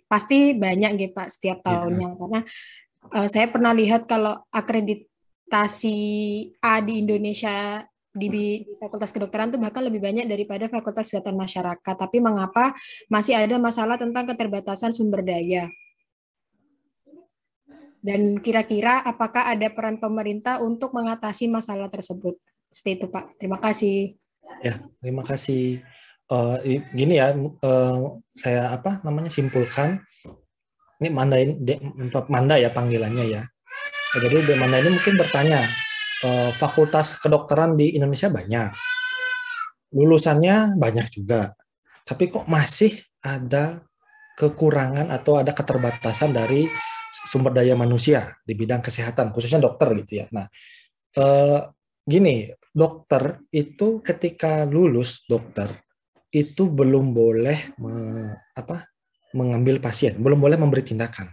pasti banyak gitu Pak setiap tahunnya, karena saya pernah lihat kalau akreditasi A di Indonesia di Fakultas Kedokteran itu bahkan lebih banyak daripada Fakultas Kesehatan Masyarakat. Tapi mengapa masih ada masalah tentang keterbatasan sumber daya? Dan kira-kira apakah ada peran pemerintah untuk mengatasi masalah tersebut? Seperti itu Pak. Terima kasih. Ya, terima kasih. Gini ya, saya simpulkan. Ini Manda ya panggilannya ya. Jadi Dek Manda ini mungkin bertanya, fakultas kedokteran di Indonesia banyak, lulusannya banyak juga, tapi kok masih ada kekurangan atau ada keterbatasan dari sumber daya manusia di bidang kesehatan, khususnya dokter gitu ya. Nah, gini, dokter itu ketika lulus dokter itu belum boleh mengambil pasien, belum boleh memberi tindakan.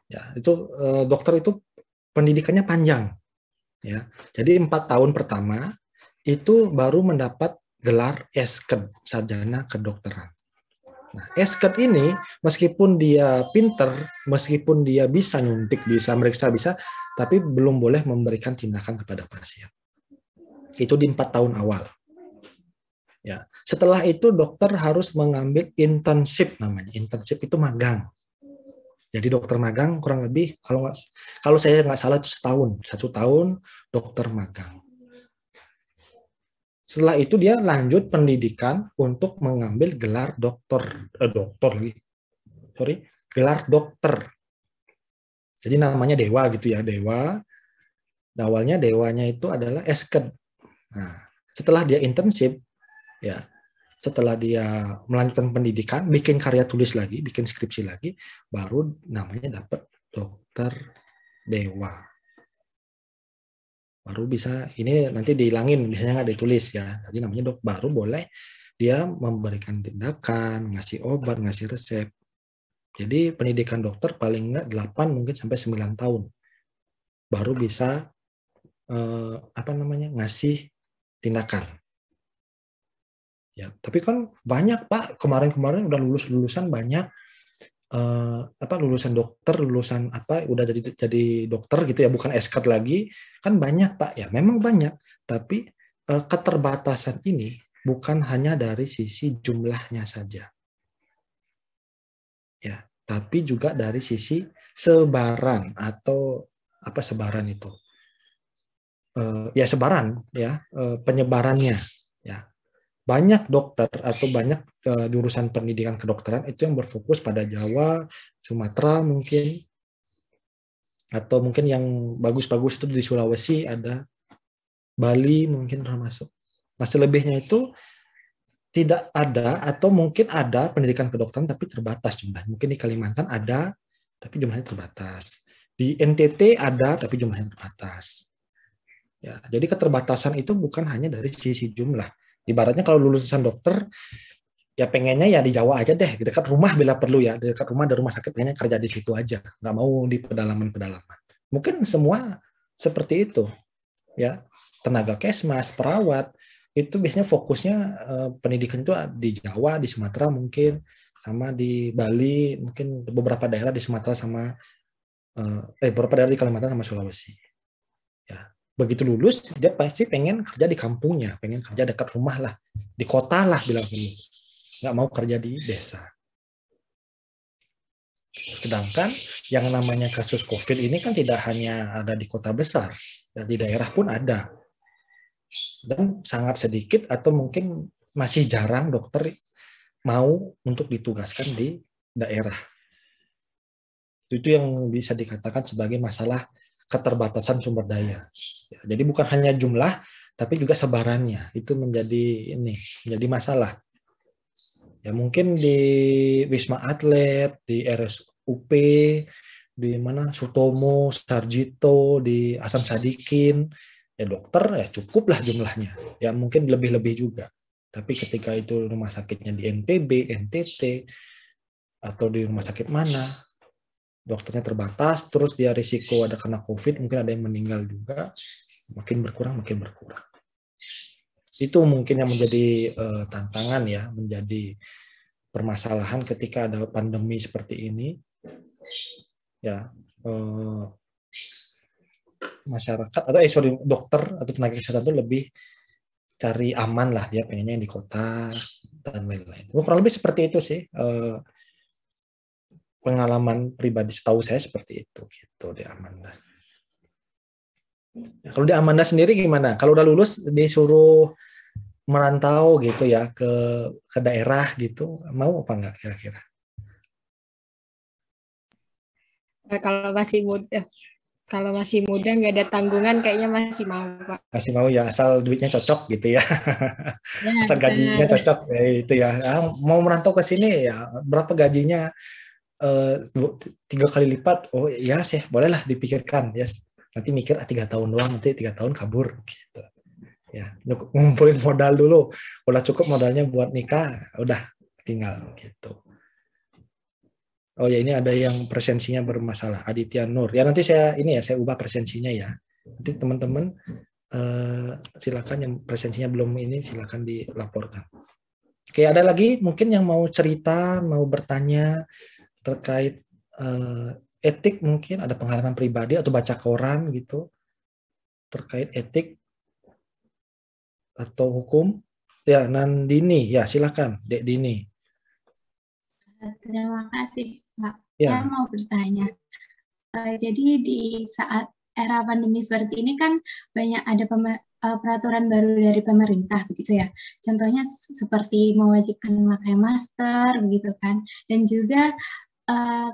Ya, itu dokter itu pendidikannya panjang. Ya, jadi 4 tahun pertama itu baru mendapat gelar Esked, sarjana kedokteran. Nah, Esked ini meskipun dia pinter, meskipun dia bisa nyuntik, bisa meriksa, bisa, tapi belum boleh memberikan tindakan kepada pasien. Itu di 4 tahun awal. Ya, setelah itu dokter harus mengambil internship namanya. Internship itu magang. Jadi dokter magang kurang lebih kalau saya nggak salah itu setahun, 1 tahun dokter magang. Setelah itu dia lanjut pendidikan untuk mengambil gelar gelar dokter. Jadi namanya dewa gitu ya, dewa. Awalnya dewanya itu adalah Esked. Nah, setelah dia internship, ya, setelah dia melanjutkan pendidikan, bikin karya tulis lagi, bikin skripsi lagi, baru namanya dapat dokter dewa. Baru bisa, ini nanti dihilangin, biasanya nggak ditulis ya. Jadi namanya baru boleh dia memberikan tindakan, ngasih obat, ngasih resep. Jadi pendidikan dokter paling nggak 8 mungkin sampai 9 tahun. Baru bisa ngasih tindakan. Ya, tapi kan banyak Pak, kemarin-kemarin udah lulusan banyak lulusan dokter, lulusan udah jadi dokter gitu ya, bukan Esked lagi, kan banyak Pak ya, memang banyak, tapi keterbatasan ini bukan hanya dari sisi jumlahnya saja, ya, tapi juga dari sisi sebaran atau sebaran itu, ya sebaran ya, penyebarannya ya. Banyak dokter atau banyak jurusan pendidikan kedokteran itu yang berfokus pada Jawa, Sumatera mungkin, atau mungkin yang bagus-bagus itu di Sulawesi ada, Bali mungkin termasuk. Nah, selebihnya itu tidak ada atau mungkin ada pendidikan kedokteran tapi terbatas jumlahnya. Mungkin di Kalimantan ada tapi jumlahnya terbatas. Di NTT ada tapi jumlahnya terbatas. Ya, jadi keterbatasan itu bukan hanya dari sisi jumlah. Ibaratnya kalau lulusan dokter ya pengennya ya di Jawa aja deh, di dekat rumah bila perlu ya, di dekat rumah ada rumah sakit, pengennya kerja di situ aja, nggak mau di pedalaman-pedalaman. Mungkin semua seperti itu ya, tenaga kesmas, perawat itu biasanya fokusnya pendidikan itu di Jawa, di Sumatera mungkin, sama di Bali, mungkin beberapa daerah di Sumatera sama beberapa daerah di Kalimantan sama Sulawesi. Ya, begitu lulus dia pasti pengen kerja di kampungnya, pengen kerja dekat rumah lah, di kota lah bilang ini, nggak mau kerja di desa. Sedangkan yang namanya kasus COVID ini kan tidak hanya ada di kota besar, dan di daerah pun ada. Dan sangat sedikit atau mungkin masih jarang dokter mau untuk ditugaskan di daerah. Itu yang bisa dikatakan sebagai masalah keterbatasan sumber daya. Jadi bukan hanya jumlah, tapi juga sebarannya. Itu menjadi masalah. Ya mungkin di Wisma Atlet, di RSUP, di mana Sutomo, Sarjito, di Hasan Sadikin, ya dokter ya cukuplah jumlahnya. Ya mungkin lebih-lebih juga. Tapi ketika itu rumah sakitnya di NTB, NTT, atau di rumah sakit mana, dokternya terbatas, terus dia risiko ada kena COVID, mungkin ada yang meninggal juga, makin berkurang. Itu mungkin yang menjadi tantangan ya, menjadi permasalahan ketika ada pandemi seperti ini. Ya, masyarakat atau dokter atau tenaga kesehatan itu lebih cari aman lah, dia pengennya yang di kota dan lain-lain. Kurang lebih seperti itu sih. Pengalaman pribadi setahu saya seperti itu gitu di Amanda. Kalau di Amanda sendiri gimana? Kalau udah lulus disuruh merantau gitu ya ke daerah gitu, mau apa enggak kira-kira? Kalau masih muda nggak ada tanggungan kayaknya masih mau, Pak. Masih mau ya, asal duitnya cocok gitu ya. Ya, Asal gajinya benar. cocok ya, itu ya. Mau merantau ke sini ya, berapa gajinya? 3 kali lipat. Oh iya sih, bolehlah dipikirkan ya. Nanti mikir 3 tahun doang, nanti 3 tahun kabur gitu. Ya, ngumpulin modal dulu. Udah cukup modalnya buat nikah, udah tinggal gitu. Oh ya, ini ada yang presensinya bermasalah, Aditya Nur. Ya nanti saya ubah presensinya ya. Nanti teman-teman silakan yang presensinya belum ini silakan dilaporkan. Oke, ada lagi mungkin yang mau cerita, mau bertanya terkait etik, mungkin ada pengalaman pribadi atau baca koran gitu terkait etik atau hukum. Ya, Nandini, ya silakan, Dek Dini. Terima kasih, Pak. Saya Ya. mau bertanya. Jadi di saat era pandemi seperti ini kan banyak ada peraturan baru dari pemerintah begitu ya. Contohnya seperti mewajibkan memakai masker begitu kan. Dan juga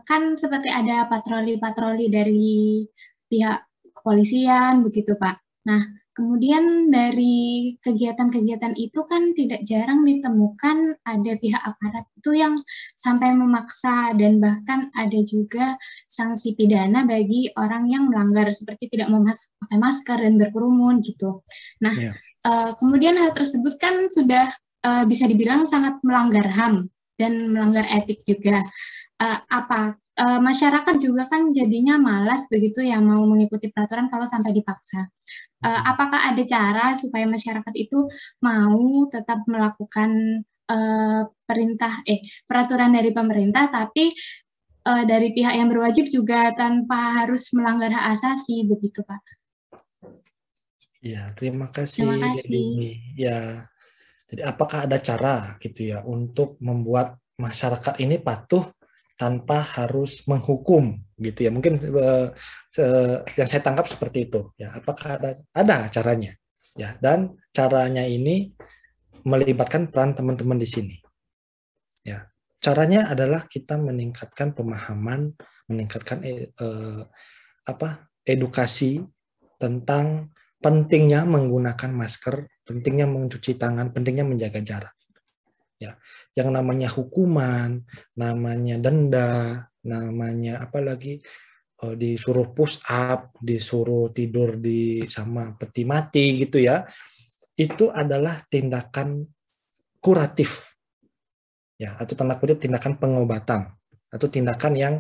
kan seperti ada patroli-patroli dari pihak kepolisian begitu, Pak. Nah, kemudian dari kegiatan-kegiatan itu kan tidak jarang ditemukan ada pihak aparat itu yang sampai memaksa dan bahkan ada juga sanksi pidana bagi orang yang melanggar seperti tidak memakai masker dan berkerumun gitu. Nah, kemudian hal tersebut kan sudah bisa dibilang sangat melanggar HAM dan melanggar etik juga. Masyarakat juga kan jadinya malas begitu ya mau mengikuti peraturan kalau sampai dipaksa. Apakah ada cara supaya masyarakat itu mau tetap melakukan peraturan dari pemerintah, tapi dari pihak yang berwajib juga tanpa harus melanggar hak asasi begitu, Pak? Ya, terima kasih. Ya, jadi apakah ada cara gitu ya untuk membuat masyarakat ini patuh tanpa harus menghukum gitu ya? Mungkin yang saya tangkap seperti itu ya. Apakah ada caranya? Ya, dan caranya ini melibatkan peran teman-teman di sini. Ya, caranya adalah kita meningkatkan pemahaman, meningkatkan edukasi tentang pentingnya menggunakan masker, pentingnya mencuci tangan, pentingnya menjaga jarak. Ya, yang namanya hukuman, namanya denda, namanya apalagi disuruh push up, disuruh tidur sama peti mati gitu ya. Itu adalah tindakan kuratif. ya, atau tanda kutip tindakan pengobatan, atau tindakan yang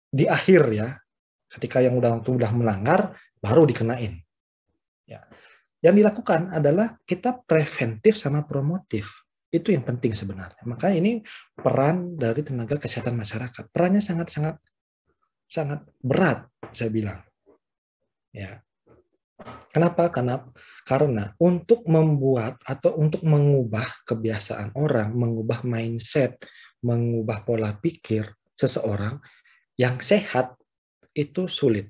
di akhir ya, ketika yang udah melanggar baru dikenain. Ya. Yang dilakukan adalah kita preventif sama promotif. Itu yang penting sebenarnya. Maka ini peran dari tenaga kesehatan masyarakat. Perannya sangat berat, saya bilang. Ya. Kenapa? Karena untuk membuat atau untuk mengubah kebiasaan orang, mengubah mindset, mengubah pola pikir seseorang yang sehat itu sulit.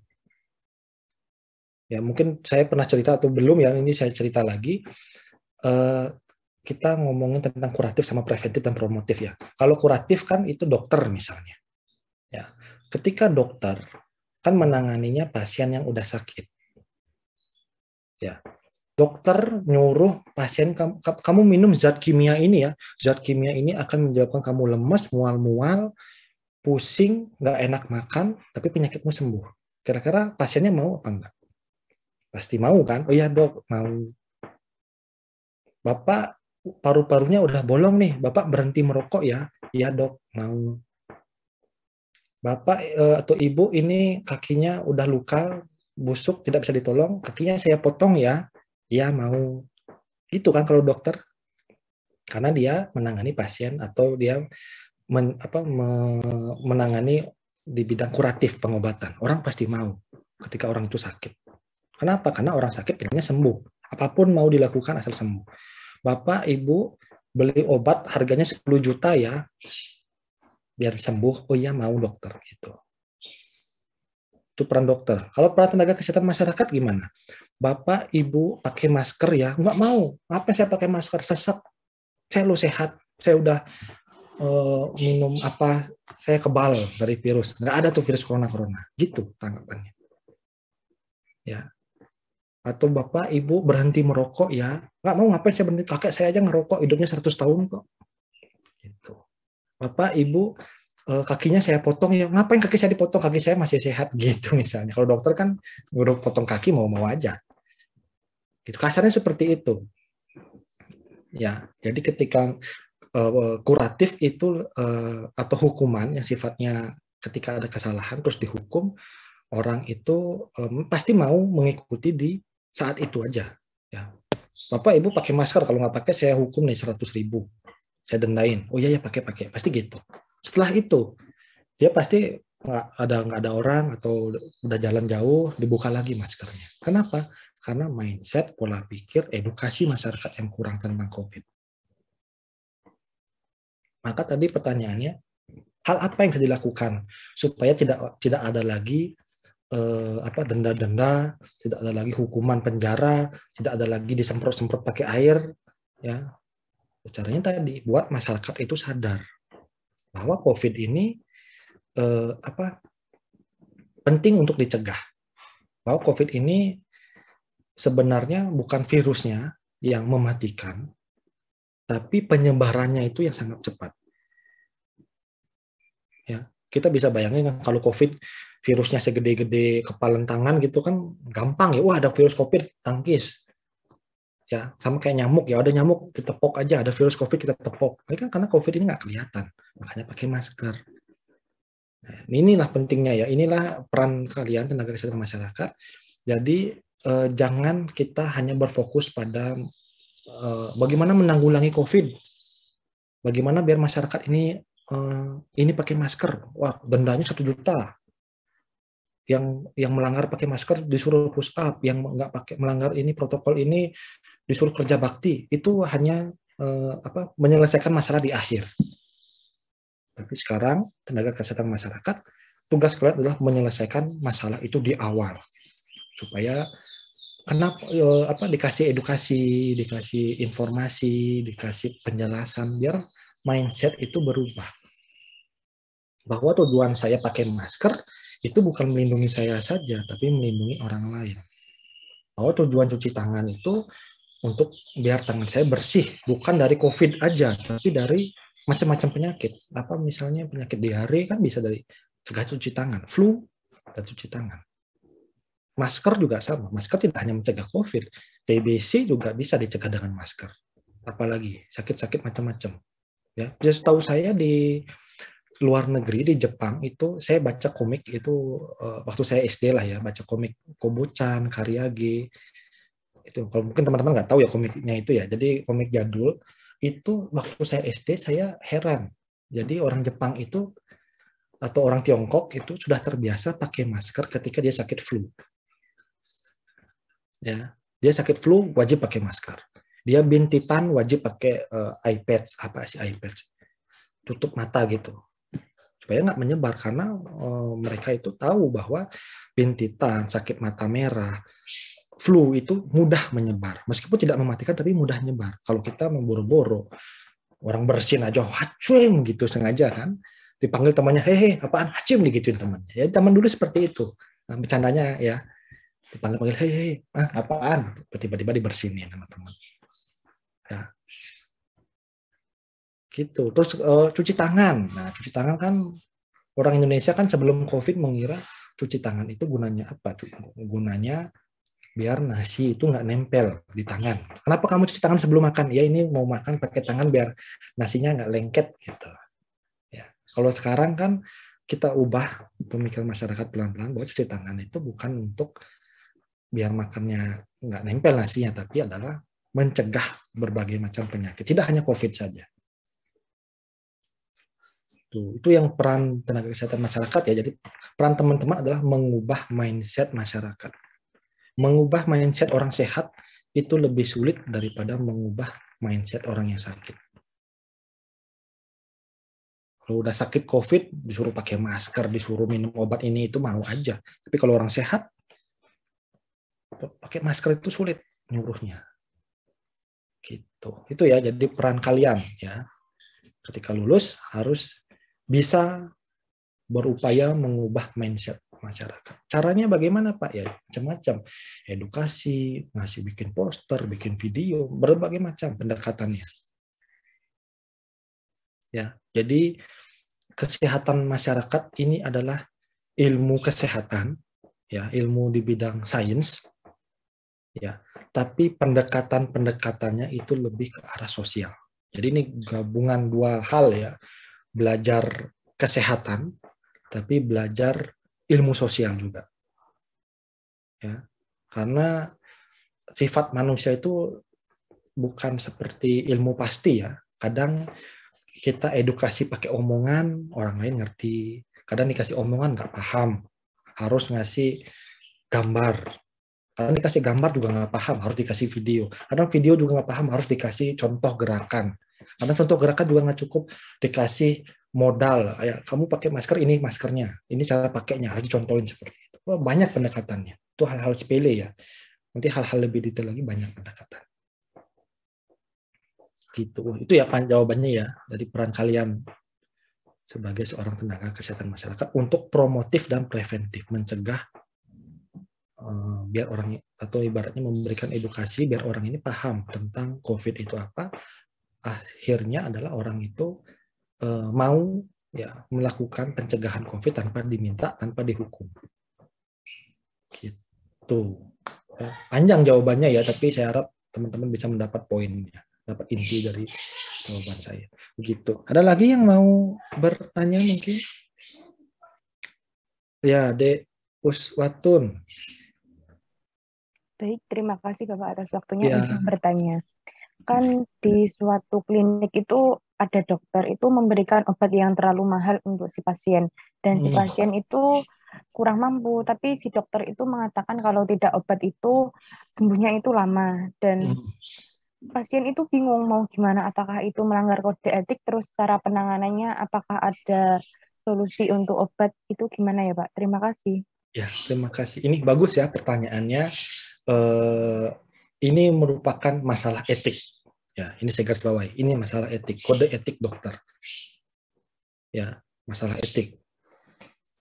Ya, mungkin saya pernah cerita atau belum ya, ini saya cerita lagi. Kita ngomongin tentang kuratif sama preventif dan promotif ya. Kalau kuratif kan itu dokter misalnya. Ya. Ketika dokter kan menanganinya pasien yang udah sakit. Ya. Dokter nyuruh pasien kamu minum zat kimia ini ya. Zat kimia ini akan menyebabkan kamu lemas, mual-mual, pusing, nggak enak makan, tapi penyakitmu sembuh. Kira-kira pasiennya mau apa enggak? Pasti mau kan? Oh iya dok, mau. Bapak paru-parunya udah bolong nih, Bapak berhenti merokok ya? Iya dok, mau. Bapak atau ibu ini kakinya udah luka, busuk, tidak bisa ditolong, kakinya saya potong ya? Iya mau. Gitu kan kalau dokter? Karena dia menangani pasien atau dia menangani di bidang kuratif pengobatan. Orang pasti mau ketika orang itu sakit. Kenapa? Karena orang sakit pengennya sembuh. Apapun mau dilakukan asal sembuh. Bapak, Ibu beli obat harganya 10 juta ya, biar sembuh. Oh iya mau dokter gitu. Itu peran dokter. Kalau peran tenaga kesehatan masyarakat gimana? Bapak, Ibu pakai masker ya? Nggak mau. Apa saya pakai masker? Sesak. Saya lo sehat. Saya udah minum apa? Saya kebal dari virus. Nggak ada tuh virus corona. Gitu tanggapannya. Ya. Atau Bapak, Ibu berhenti merokok ya? Nggak mau, ngapain saya berhenti? Kakek saya aja ngerokok, hidupnya 100 tahun kok. Gitu. Bapak, Ibu kakinya saya potong ya, ngapain kaki saya dipotong, kaki saya masih sehat gitu misalnya. Kalau dokter kan udah potong kaki mau aja. Gitu. Kasarnya seperti itu. Ya, jadi ketika kuratif itu atau hukuman yang sifatnya ketika ada kesalahan terus dihukum, orang itu pasti mau mengikuti di saat itu aja. Ya. Bapak Ibu pakai masker, kalau nggak pakai saya hukum nih 100.000. Saya dendain. Oh iya ya pakai. Pasti gitu. Setelah itu dia pasti nggak ada orang atau udah jalan jauh dibuka lagi maskernya. Kenapa? Karena mindset, pola pikir, edukasi masyarakat yang kurang tentang COVID. Maka tadi pertanyaannya, hal apa yang bisa dilakukan supaya tidak ada lagi denda-denda, tidak ada lagi hukuman penjara, tidak ada lagi disemprot-semprot pakai air, ya. Caranya tadi buat masyarakat itu sadar bahwa COVID ini penting untuk dicegah. Bahwa COVID ini sebenarnya bukan virusnya yang mematikan, tapi penyebarannya itu yang sangat cepat. Ya, kita bisa bayangin kalau COVID virusnya segede-gede kepalan tangan gitu kan gampang ya. Wah, ada virus COVID, tangkis. Ya, sama kayak nyamuk ya, ada nyamuk kita tepok aja, ada virus COVID kita tepok. Ini kan karena COVID ini nggak kelihatan, makanya pakai masker. Nah, inilah pentingnya ya, inilah peran kalian tenaga kesehatan masyarakat. Jadi jangan kita hanya berfokus pada bagaimana menanggulangi COVID, bagaimana biar masyarakat ini pakai masker, wah dendanya 1 juta. Yang melanggar pakai masker disuruh push up, yang nggak pakai melanggar ini protokol ini disuruh kerja bakti. Itu hanya menyelesaikan masalah di akhir. Tapi sekarang tenaga kesehatan masyarakat tugas kalian adalah menyelesaikan masalah itu di awal supaya dikasih edukasi, dikasih informasi, dikasih penjelasan biar mindset itu berubah. Bahwa tujuan saya pakai masker itu bukan melindungi saya saja, tapi melindungi orang lain. Bahwa tujuan cuci tangan itu untuk biar tangan saya bersih, bukan dari COVID aja, tapi dari macam-macam penyakit. Apa misalnya penyakit diare kan bisa dari cegah cuci tangan, flu dan cuci tangan. Masker juga sama, masker tidak hanya mencegah COVID, TBC juga bisa dicegah dengan masker. Apalagi sakit-sakit macam-macam. Ya, just tahu saya di luar negeri di Jepang itu saya baca komik itu waktu saya SD lah ya, baca komik Kobo-chan, Karyage. Itu kalau mungkin teman-teman nggak tahu ya komiknya itu ya. Jadi komik jadul itu waktu saya SD saya heran. Jadi orang Jepang itu atau orang Tiongkok itu sudah terbiasa pakai masker ketika dia sakit flu. Ya, dia sakit flu wajib pakai masker. Dia bintitan wajib pakai eye patch, apa sih eye patch? Tutup mata gitu. Supaya nggak menyebar karena mereka itu tahu bahwa bintitan, sakit mata merah, flu itu mudah menyebar. Meskipun tidak mematikan tapi mudah menyebar. Kalau kita memboro-boro, orang bersin aja hacim gitu sengaja kan, dipanggil temannya, hehe apaan hacim digituin temannya. Ya zaman dulu seperti itu. Nah, bercandanya ya dipanggil hehe apaan, tiba-tiba dibersinin sama teman. Ya. Gitu. Terus cuci tangan. Nah, cuci tangan kan orang Indonesia kan sebelum COVID mengira cuci tangan itu gunanya apa? Gunanya biar nasi itu nggak nempel di tangan. Kenapa kamu cuci tangan sebelum makan? Ya ini mau makan pakai tangan biar nasinya nggak lengket gitu. Ya. Kalau sekarang kan kita ubah pemikiran masyarakat pelan-pelan bahwa cuci tangan itu bukan untuk biar makannya nggak nempel nasinya, tapi adalah mencegah berbagai macam penyakit. Tidak hanya COVID saja. Itu yang peran tenaga kesehatan masyarakat ya. Jadi peran teman-teman adalah mengubah mindset masyarakat. Mengubah mindset orang sehat itu lebih sulit daripada mengubah mindset orang yang sakit. Kalau udah sakit COVID, disuruh pakai masker, disuruh minum obat ini itu mau aja. Tapi kalau orang sehat, pakai masker itu sulit nyuruhnya. Gitu. Itu ya, jadi peran kalian ya. Ketika lulus harus bisa berupaya mengubah mindset masyarakat. Caranya bagaimana Pak? Ya macam-macam. Edukasi, ngasih bikin poster, bikin video, berbagai macam pendekatannya. Ya, jadi kesehatan masyarakat ini adalah ilmu kesehatan, ya, ilmu di bidang sains, ya. Tapi pendekatan-pendekatannya itu lebih ke arah sosial. Jadi ini gabungan dua hal ya, belajar kesehatan, tapi belajar ilmu sosial juga. Ya, karena sifat manusia itu bukan seperti ilmu pasti ya. Kadang kita edukasi pakai omongan, orang lain ngerti. Kadang dikasih omongan nggak paham, harus ngasih gambar. Kadang dikasih gambar juga nggak paham, harus dikasih video. Kadang video juga nggak paham, harus dikasih contoh gerakan. Kadang contoh gerakan juga nggak cukup, dikasih modal. Ya, kamu pakai masker, ini maskernya, ini cara pakainya, harus dicontohin seperti itu. Wah, banyak pendekatannya. Itu hal-hal sepele ya. Nanti hal-hal lebih detail lagi banyak pendekatan. Gitu. Itu ya jawabannya ya dari peran kalian sebagai seorang tenaga kesehatan masyarakat untuk promotif dan preventif, mencegah biar orang atau ibaratnya memberikan edukasi biar orang ini paham tentang COVID itu apa. Akhirnya adalah orang itu mau ya melakukan pencegahan COVID tanpa diminta, tanpa dihukum. Gitu. Ya, panjang jawabannya ya, tapi saya harap teman-teman bisa mendapat poinnya, dapat inti dari jawaban saya. Begitu. Ada lagi yang mau bertanya mungkin? Ya, Dek Uswatun. Baik, terima kasih Bapak atas waktunya Ya. izin bertanya. Kan di suatu klinik itu ada dokter itu memberikan obat yang terlalu mahal untuk si pasien. Dan si pasien itu kurang mampu, tapi si dokter itu mengatakan kalau tidak obat itu sembuhnya itu lama. Dan pasien itu bingung mau gimana, apakah itu melanggar kode etik, terus cara penanganannya apakah ada solusi untuk obat itu gimana ya Pak? Terima kasih. Ya, terima kasih. Ini bagus ya pertanyaannya. Ini merupakan masalah etik. Ya, ini saya garis bawahi. Ini masalah etik, kode etik dokter. Ya, masalah etik.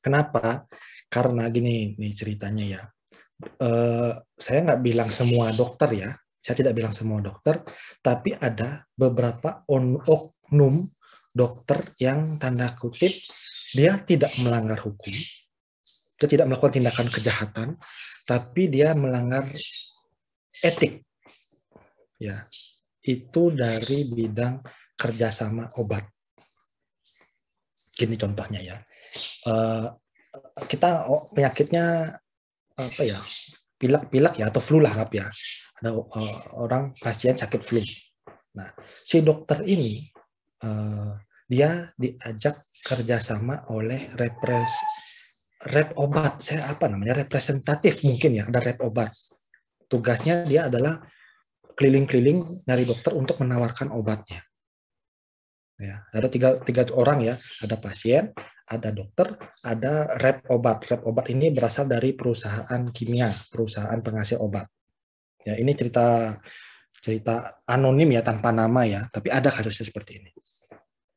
Kenapa? Karena gini nih ceritanya ya. Saya nggak bilang semua dokter ya. Saya tidak bilang semua dokter, tapi ada beberapa oknum dokter yang tanda kutip dia tidak melanggar hukum. Dia tidak melakukan tindakan kejahatan, tapi dia melanggar etik. Ya, itu dari bidang kerjasama obat. Gini contohnya ya, kita penyakitnya apa ya, pilek ya atau flu lah ya, ada orang pasien sakit flu. Nah, si dokter ini dia diajak kerjasama oleh rep obat, saya apa namanya, representatif mungkin ya, ada rep obat. Tugasnya dia adalah keliling-keliling dari dokter untuk menawarkan obatnya. Ya, ada tiga orang ya, ada pasien, ada dokter, ada rep obat. Rep obat ini berasal dari perusahaan kimia, perusahaan penghasil obat. Ya, ini cerita anonim ya, tanpa nama ya, tapi ada kasusnya seperti ini.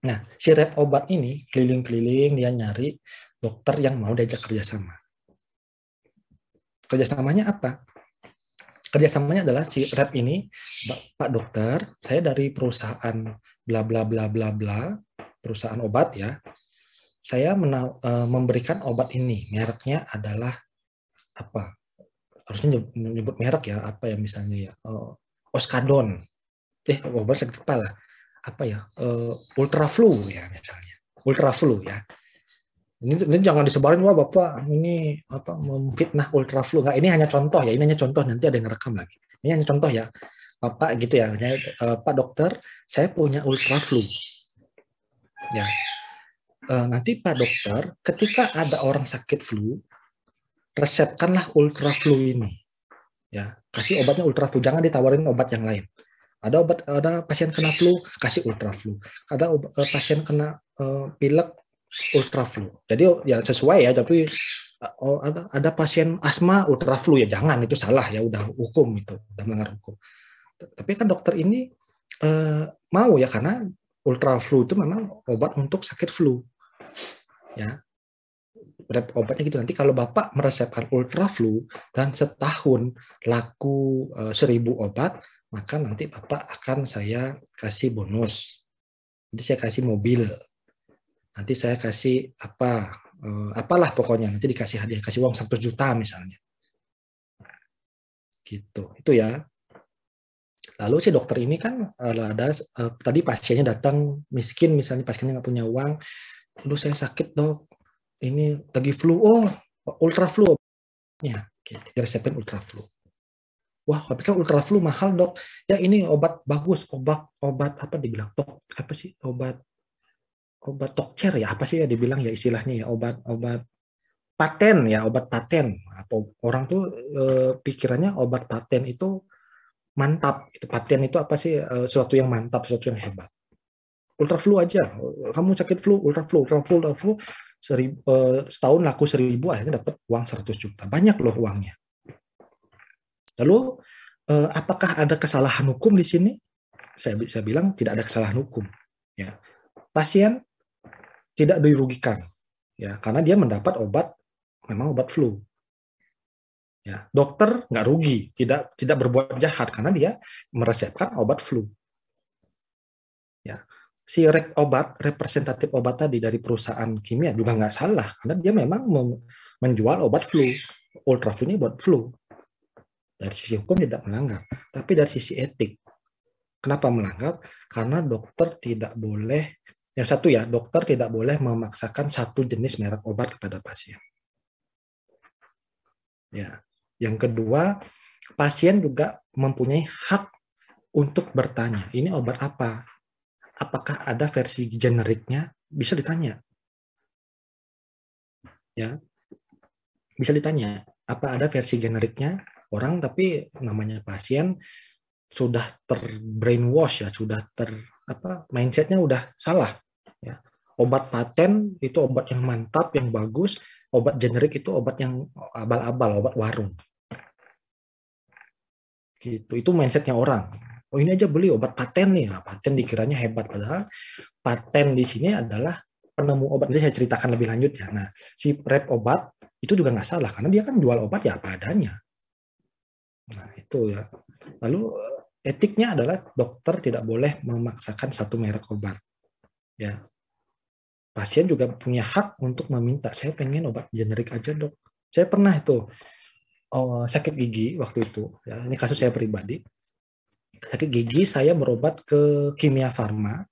Nah, si rep obat ini keliling-keliling dia nyari dokter yang mau diajak kerjasama. Kerjasamanya apa? Kerjasamanya adalah si rep ini, Pak dokter, saya dari perusahaan bla bla bla bla bla, perusahaan obat ya. Saya memberikan obat ini, mereknya adalah apa? Harusnya nyebut merek ya, apa ya misalnya ya, Oskadon. Obat sakit kepala. Apa ya? Ultraflu ya misalnya. Ultraflu ya. Ini jangan disebarin, wah Bapak ini apa memfitnah ultraflu. Nggak, ini hanya contoh ya, ini hanya contoh, nanti ada yang ngerekam lagi. Ini hanya contoh ya. Bapak gitu ya, Pak dokter, saya punya ultraflu. Ya. Nanti Pak dokter, ketika ada orang sakit flu, resepkanlah ultraflu ini. Ya, kasih obatnya ultraflu, jangan ditawarin obat yang lain. Ada pasien kena flu, kasih ultraflu. Ada pasien kena pilek, ultraflu. Jadi ya sesuai ya, tapi ada pasien asma ultraflu ya jangan, itu salah ya, udah hukum itu, udah melanggar hukum. Tapi kan dokter ini mau ya, karena ultraflu itu memang obat untuk sakit flu. Ya. Obatnya gitu. Nanti kalau Bapak meresepkan ultraflu dan setahun laku 1.000 obat, maka nanti Bapak akan saya kasih bonus. Nanti saya kasih mobil. Nanti saya kasih apalah pokoknya, nanti dikasih hadiah, kasih uang 100 juta misalnya. Gitu. Itu ya. Lalu si dokter ini kan ada tadi pasiennya datang miskin misalnya, pasiennya nggak punya uang. Aduh saya sakit dok, ini lagi flu. Oh, ultraflu ya, resepin ultraflu. Wah, tapi kan ultraflu mahal dok. Ya ini obat bagus, obat apa dibilang dok, apa sih obat tokcer ya, apa sih ya dibilang ya istilahnya ya, obat paten ya, obat paten. Orang tuh pikirannya obat paten itu mantap. Itu paten itu apa sih, sesuatu yang mantap, sesuatu yang hebat. Ultraflu aja, kamu sakit flu, ultraflu, setahun laku 1.000, akhirnya dapat uang 100 juta. Banyak loh uangnya. Lalu apakah ada kesalahan hukum di sini? Saya bilang tidak ada kesalahan hukum. Ya, pasien tidak dirugikan, ya, karena dia mendapat obat, memang obat flu. Ya, dokter nggak rugi, tidak berbuat jahat karena dia meresepkan obat flu. Ya, si representatif obat tadi dari perusahaan kimia juga nggak salah karena dia memang menjual obat flu, ultraflu ini buat flu. Dari sisi hukum tidak melanggar, tapi dari sisi etik, kenapa melanggar? Karena dokter tidak boleh. Yang satu ya, dokter tidak boleh memaksakan satu jenis merek obat kepada pasien. Ya. Yang kedua, pasien juga mempunyai hak untuk bertanya, ini obat apa? Apakah ada versi generiknya? Bisa ditanya. Ya. Bisa ditanya, apa ada versi generiknya? Orang tapi namanya pasien sudah brainwash ya, sudah mindsetnya udah salah. Ya. Obat paten itu obat yang mantap, yang bagus. Obat generik itu obat yang abal-abal, obat warung. Gitu. Itu mindsetnya orang. Oh ini aja beli obat paten nih. Nah, paten dikiranya hebat, padahal paten di sini adalah penemu obat. Nanti saya ceritakan lebih lanjut ya. Nah, si rep obat itu juga nggak salah karena dia kan jual obat ya apa adanya. Nah itu ya. Lalu etiknya adalah dokter tidak boleh memaksakan satu merek obat. Ya, pasien juga punya hak untuk meminta, saya pengen obat generik aja dok. Saya pernah itu sakit gigi waktu itu. Ya, ini kasus saya pribadi. Sakit gigi, saya berobat ke Kimia Farma.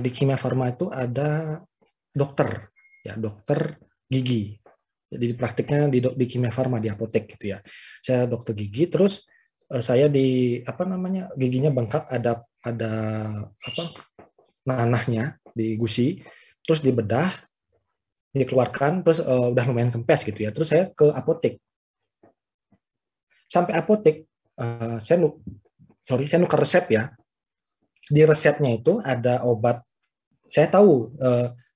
di Kimia Farma itu ada dokter, ya dokter gigi. Jadi praktiknya di Kimia Farma di apotek gitu ya. Saya dokter gigi, terus saya di apa namanya giginya bengkak, ada apa nanahnya di gusi, terus dibedah, dikeluarkan, terus udah lumayan kempes gitu ya. Terus saya ke apotek. Sampai apotek, saya nuker resep ya. Di resepnya itu ada obat. Saya tahu,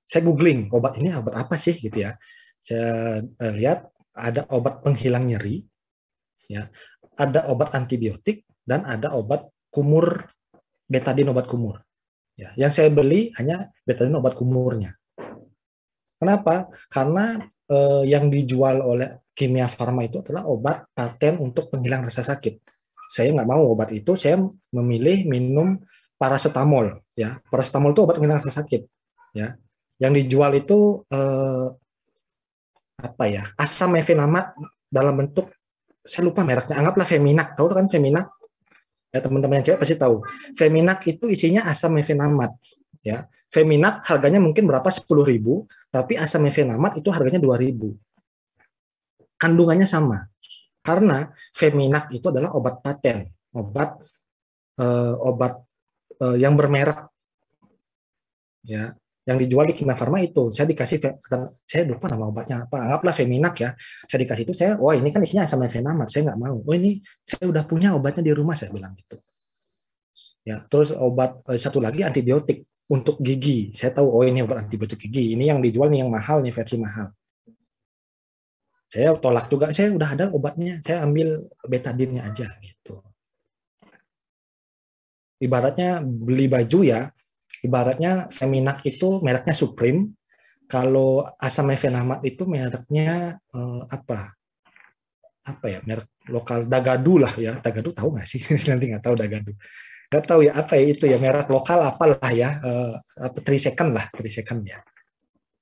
saya googling obat ini obat apa sih gitu ya. Saya lihat ada obat penghilang nyeri, ya, ada obat antibiotik dan ada obat kumur, betadine obat kumur. Ya, yang saya beli hanya betadine obat kumurnya. Kenapa? Karena yang dijual oleh Kimia Farma itu adalah obat paten untuk penghilang rasa sakit. Saya nggak mau obat itu, saya memilih minum paracetamol. Ya, paracetamol itu obat penghilang rasa sakit. Ya, yang dijual itu apa ya? Asam mefenamat dalam bentuk, saya lupa mereknya. Anggaplah Feminak. Tahu kan Feminak? Ya, teman-teman yang cewek pasti tahu. Feminak itu isinya asam mefenamat. Ya, Feminak harganya mungkin berapa 10.000, tapi asam mefenamat itu harganya 2.000. Kandungannya sama. Karena Feminak itu adalah obat paten, obat yang bermerek, ya, yang dijual di Kimia Farma itu. Saya dikasih, saya lupa nama obatnya apa, anggaplah Feminak ya. Saya dikasih itu, saya, wah ini kan isinya asam mefenamat, saya nggak mau. Oh ini saya udah punya obatnya di rumah, saya bilang gitu. Ya, terus obat satu lagi antibiotik untuk gigi. Saya tahu, oh ini obat antibiotik gigi. Ini yang dijual nih yang mahal nih, versi mahal. Saya tolak juga, saya udah ada obatnya, saya ambil betadine-nya aja gitu. Ibaratnya beli baju ya, ibaratnya Feminak itu mereknya Supreme, kalau asam mefenamat itu mereknya apa ya, merek lokal Dagadu lah ya. Dagadu tahu nggak sih? Nanti nggak tahu Dagadu. Nggak tahu ya apa ya itu ya, merek lokal apalah ya, 3 second lah, 3 second ya.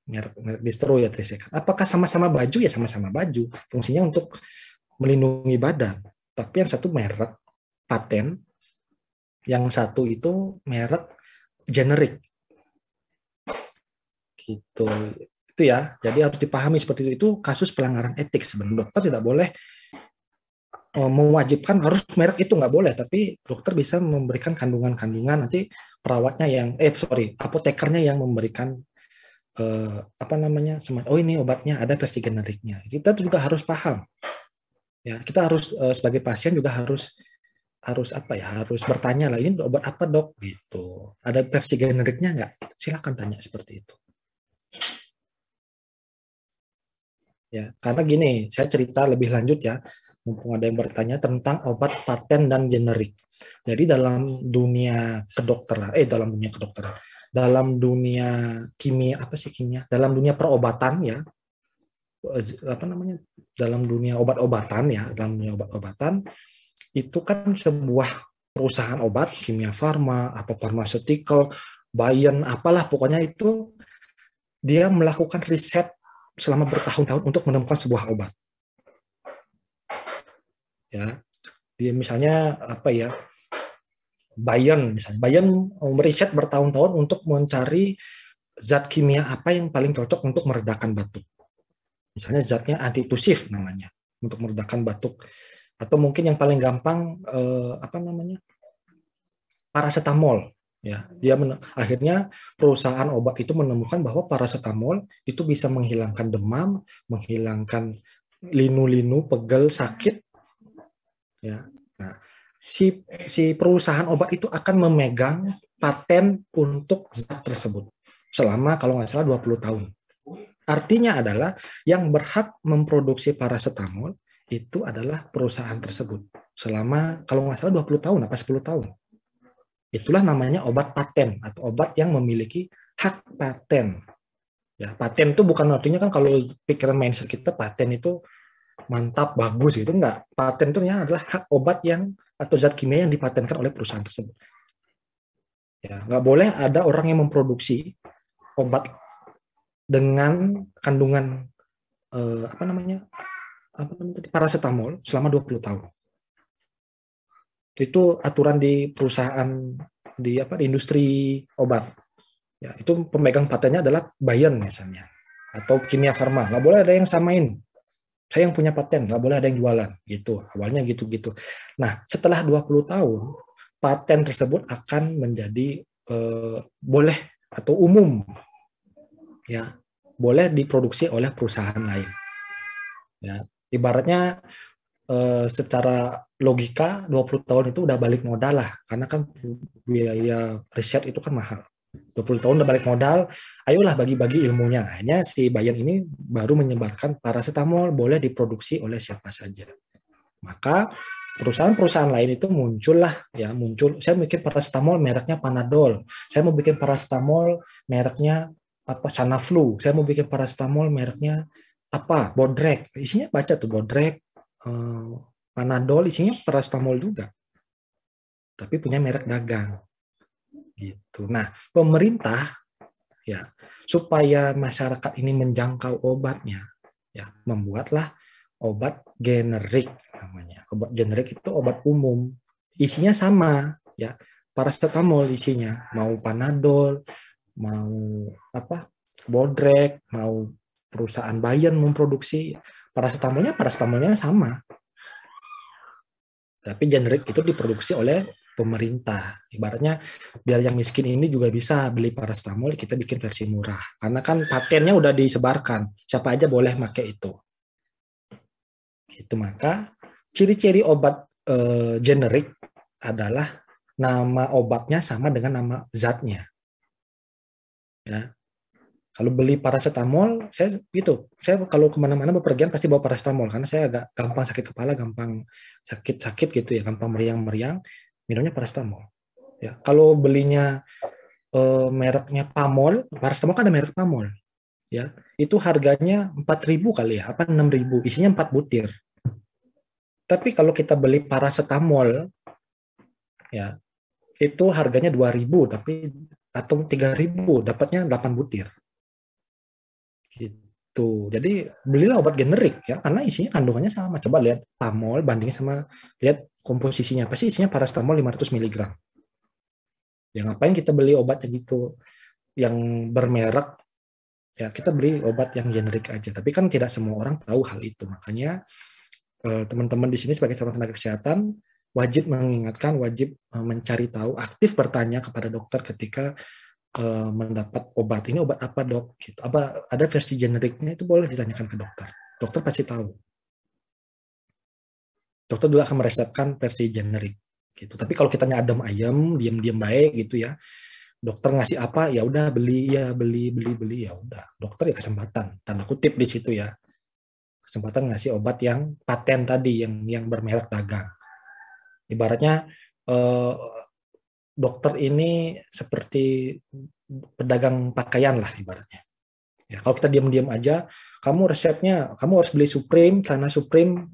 Merek distro ya 3 second. Apakah sama-sama baju? Ya sama-sama baju. Fungsinya untuk melindungi badan. Tapi yang satu merek paten, yang satu itu merek generik. Gitu. Itu ya. Jadi harus dipahami seperti itu. Itu kasus pelanggaran etik sebenarnya. Dokter tidak boleh mewajibkan harus merek itu, nggak boleh. Tapi dokter bisa memberikan kandungan-kandungan, nanti perawatnya yang apotekernya yang memberikan apa namanya, oh ini obatnya ada versi generiknya. Kita juga harus paham ya, kita harus sebagai pasien juga harus apa ya, harus bertanya lah, ini obat apa dok gitu, ada versi generiknya nggak, silakan tanya seperti itu ya. Karena gini, saya cerita lebih lanjut ya, mumpung ada yang bertanya tentang obat paten dan generik. Jadi dalam dunia kedokteran, dalam dunia kimia, dalam dunia perobatan ya, apa namanya, dalam dunia obat-obatan ya, dalam dunia obat-obatan itu kan sebuah perusahaan obat, Kimia Farma, apa pharmaceutical, Bayer, apalah pokoknya itu, dia melakukan riset selama bertahun-tahun untuk menemukan sebuah obat. Ya, dia misalnya apa ya, Bayer meriset bertahun-tahun untuk mencari zat kimia apa yang paling cocok untuk meredakan batuk. Misalnya zatnya antitusif namanya, untuk meredakan batuk. Atau mungkin yang paling gampang apa namanya, paracetamol. Ya, akhirnya perusahaan obat itu menemukan bahwa paracetamol itu bisa menghilangkan demam, menghilangkan linu-linu, pegel, sakit. Ya, nah, si perusahaan obat itu akan memegang paten untuk zat tersebut selama kalau nggak salah 20 tahun. Artinya adalah yang berhak memproduksi paracetamol itu adalah perusahaan tersebut selama kalau nggak salah 20 tahun apa 10 tahun. Itulah namanya obat paten atau obat yang memiliki hak paten. Ya, paten itu bukan artinya kan kalau pikiran mindset kita paten itu mantap, bagus gitu, enggak. Paten itu adalah hak obat yang atau zat kimia yang dipatenkan oleh perusahaan tersebut. Ya, nggak boleh ada orang yang memproduksi obat dengan kandungan apa namanya paracetamol selama 20 tahun. Itu aturan di perusahaan di industri obat. Ya, itu pemegang patennya adalah Bayer misalnya, atau Kimia Farma. Nggak boleh ada yang samain. Saya yang punya paten, nggak boleh ada yang jualan. Gitu. Awalnya gitu-gitu. Nah, setelah 20 tahun, paten tersebut akan menjadi boleh atau umum. Ya, boleh diproduksi oleh perusahaan lain. Ya, ibaratnya secara logika 20 tahun itu udah balik modal lah, karena kan biaya riset itu kan mahal. 20 tahun udah balik modal, ayolah bagi-bagi ilmunya. Akhirnya si Bayer ini baru menyebarkan paracetamol boleh diproduksi oleh siapa saja. Maka perusahaan-perusahaan lain itu muncul. Saya bikin paracetamol mereknya Panadol. Saya mau bikin paracetamol mereknya Sanaflu. Saya mau bikin paracetamol mereknya Bodrek. Isinya baca tuh Bodrek, Panadol, isinya paracetamol juga. Tapi punya merek dagang. Gitu. Nah, pemerintah ya supaya masyarakat ini menjangkau obatnya, ya membuatlah obat generik namanya. Obat generik itu obat umum, isinya sama, ya paracetamol isinya, mau Panadol, mau Bodrek, mau perusahaan Bayer memproduksi paracetamolnya sama. Tapi generik itu diproduksi oleh pemerintah. Ibaratnya biar yang miskin ini juga bisa beli paracetamol, kita bikin versi murah. Karena kan patennya udah disebarkan, siapa aja boleh pakai itu. Itu maka ciri-ciri obat generik adalah nama obatnya sama dengan nama zatnya. Ya. Kalau beli paracetamol, saya kalau kemana-mana bepergian pasti bawa paracetamol karena saya agak gampang sakit kepala, gampang sakit gitu ya, gampang meriang-meriang, minumnya paracetamol. Ya, kalau belinya mereknya Pamol, paracetamol kan ada merek Pamol, ya, itu harganya 4.000 kali ya, 6.000, isinya 4 butir. Tapi kalau kita beli paracetamol, ya, itu harganya 2.000 atau 3.000, dapatnya 8 butir. Gitu. Jadi belilah obat generik ya, karena isinya kandungannya sama. Coba lihat Pamol bandingin sama, lihat komposisinya, pasti isinya paracetamol 500 mg. Ya ngapain kita beli obat yang gitu, yang bermerek, ya kita beli obat yang generik aja. Tapi kan tidak semua orang tahu hal itu. Makanya teman-teman di sini sebagai seorang tenaga kesehatan wajib mengingatkan, wajib mencari tahu, aktif bertanya kepada dokter ketika mendapat obat. Ini obat apa dok? Gitu. Apa ada versi generiknya, itu boleh ditanyakan ke dokter. Dokter pasti tahu. Dokter juga akan meresepkan versi generik. Gitu. Tapi kalau kitanya adem ayem, diam-diam baik gitu ya, dokter ngasih apa ya udah beli ya udah. Dokter ya kesempatan, tanda kutip di situ ya, kesempatan ngasih obat yang paten tadi, yang bermerek dagang. Ibaratnya dokter ini seperti pedagang pakaian lah ibaratnya. Ya, kalau kita diam-diam aja, kamu resepnya kamu harus beli Supreme karena Supreme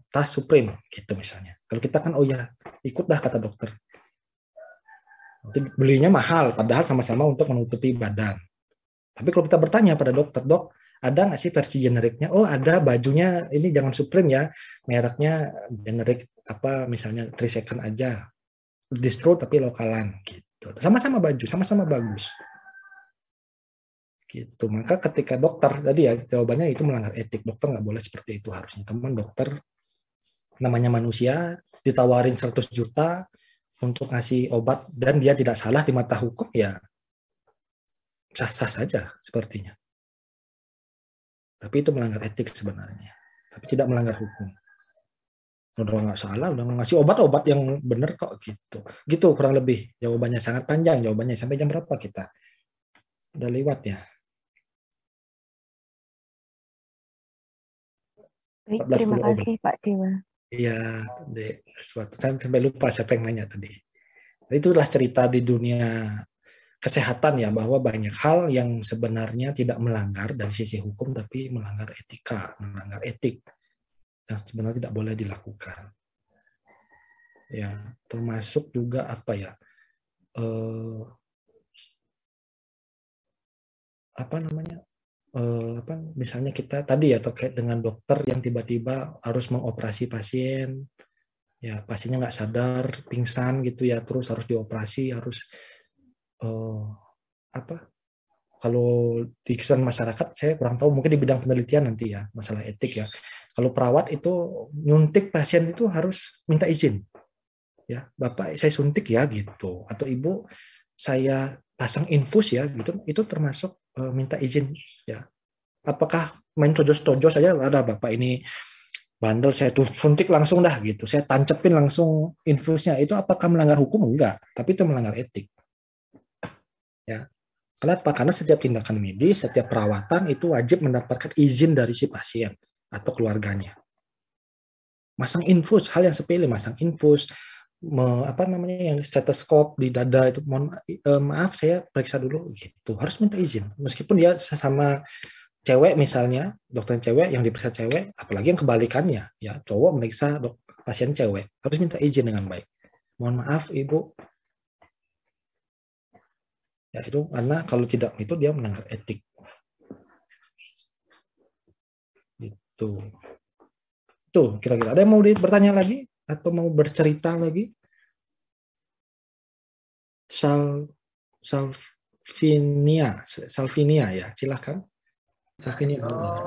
tas Supreme gitu misalnya. Kalau kita kan oh ya ikut dah kata dokter. Itu belinya mahal padahal sama-sama untuk menutupi badan. Tapi kalau kita bertanya pada dokter, dok ada nggak sih versi generiknya? Oh ada, bajunya ini jangan Supreme ya, mereknya generik misalnya 3 second aja. Distro tapi lokalan gitu. Sama-sama baju, sama-sama bagus. Gitu. Maka ketika dokter tadi ya jawabannya itu melanggar etik. Dokter nggak boleh seperti itu harusnya. Teman dokter namanya manusia, ditawarin 100 juta untuk ngasih obat dan dia tidak salah di mata hukum, ya sah-sah saja sepertinya. Tapi itu melanggar etik sebenarnya. Tapi tidak melanggar hukum. Udah nggak salah, udah ngasih obat-obat yang benar kok gitu. Gitu kurang lebih jawabannya, sangat panjang jawabannya. Sampai jam berapa kita? Udah lewat ya. Baik, terima kasih Pak Dewa. Iya, saya sampai lupa siapa yang nanya tadi. Itulah cerita di dunia kesehatan ya, bahwa banyak hal yang sebenarnya tidak melanggar dari sisi hukum, tapi melanggar etika, melanggar etik. Yang sebenarnya tidak boleh dilakukan. Ya, termasuk juga misalnya kita tadi ya terkait dengan dokter yang tiba-tiba harus mengoperasi pasien, ya pasiennya nggak sadar, pingsan gitu ya, terus harus dioperasi, harus apa? Kalau di kesan masyarakat saya kurang tahu, mungkin di bidang penelitian nanti ya, masalah etik ya. Kalau perawat itu nyuntik pasien itu harus minta izin. Ya, Bapak saya suntik ya gitu, atau Ibu saya pasang infus ya gitu, itu termasuk minta izin ya. Apakah main tojos-tojos saja, ada Bapak ini bandel saya tuh suntik langsung dah gitu, saya tancepin langsung infusnya, itu apakah melanggar hukum? Enggak, tapi itu melanggar etik ya. Kenapa? Karena setiap tindakan medis, setiap perawatan itu wajib mendapatkan izin dari si pasien atau keluarganya. Masang infus, hal yang sepele, masang infus, apa namanya yang stetoskop di dada itu, maaf saya periksa dulu gitu, harus minta izin. Meskipun dia sesama cewek misalnya, dokter cewek yang diperiksa cewek, apalagi yang kebalikannya, ya cowok meriksa pasien cewek, harus minta izin dengan baik. Mohon maaf Ibu. Ya itu karena kalau tidak itu dia melanggar etik. Itu. Tuh, kira-kira ada yang mau bertanya lagi atau mau bercerita lagi? Salvinia ya, silakan. Salvinia dulu ya.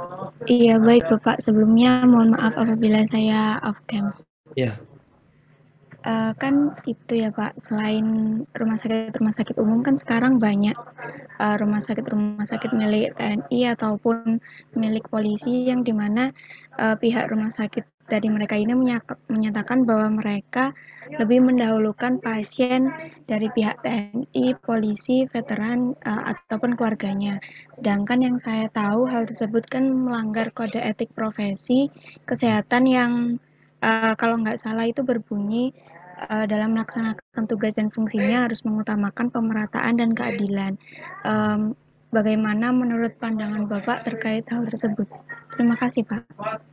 Iya, baik Bapak. Sebelumnya mohon maaf apabila saya off cam. Ya. Kan itu ya Pak, selain rumah sakit umum kan sekarang banyak rumah sakit milik TNI ataupun milik polisi yang dimana pihak rumah sakit dari mereka ini menyatakan bahwa mereka lebih mendahulukan pasien dari pihak TNI, polisi, veteran ataupun keluarganya. Sedangkan yang saya tahu hal tersebut kan melanggar kode etik profesi kesehatan yang kalau nggak salah itu berbunyi dalam melaksanakan tugas dan fungsinya harus mengutamakan pemerataan dan keadilan. Bagaimana menurut pandangan Bapak terkait hal tersebut? Terima kasih, Pak.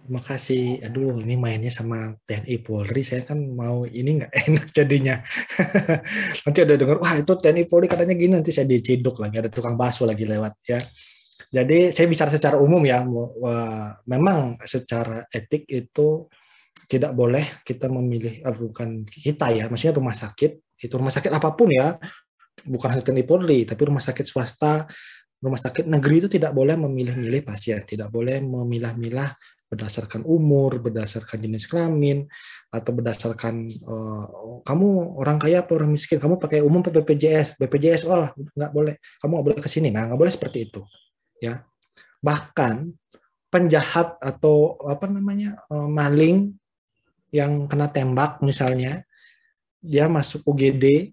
Terima kasih. Aduh, ini mainnya sama TNI Polri, saya kan mau ini nggak enak jadinya. Nanti ada dengar, wah itu TNI Polri katanya gini, nanti saya diciduk lagi, ada tukang bakso lagi lewat ya. Jadi saya bicara secara umum ya, memang secara etik itu tidak boleh kita memilih, bukan kita ya, maksudnya rumah sakit, itu rumah sakit apapun ya, bukan hanya TNI Polri, tapi rumah sakit swasta, rumah sakit negeri itu tidak boleh memilih-milih pasien, tidak boleh memilah-milah berdasarkan umur, berdasarkan jenis kelamin, atau berdasarkan kamu orang kaya atau orang miskin, kamu pakai umum atau BPJS, oh nggak boleh, kamu nggak boleh ke sini, nah nggak boleh seperti itu, ya. Bahkan penjahat atau apa namanya maling yang kena tembak misalnya, dia masuk UGD,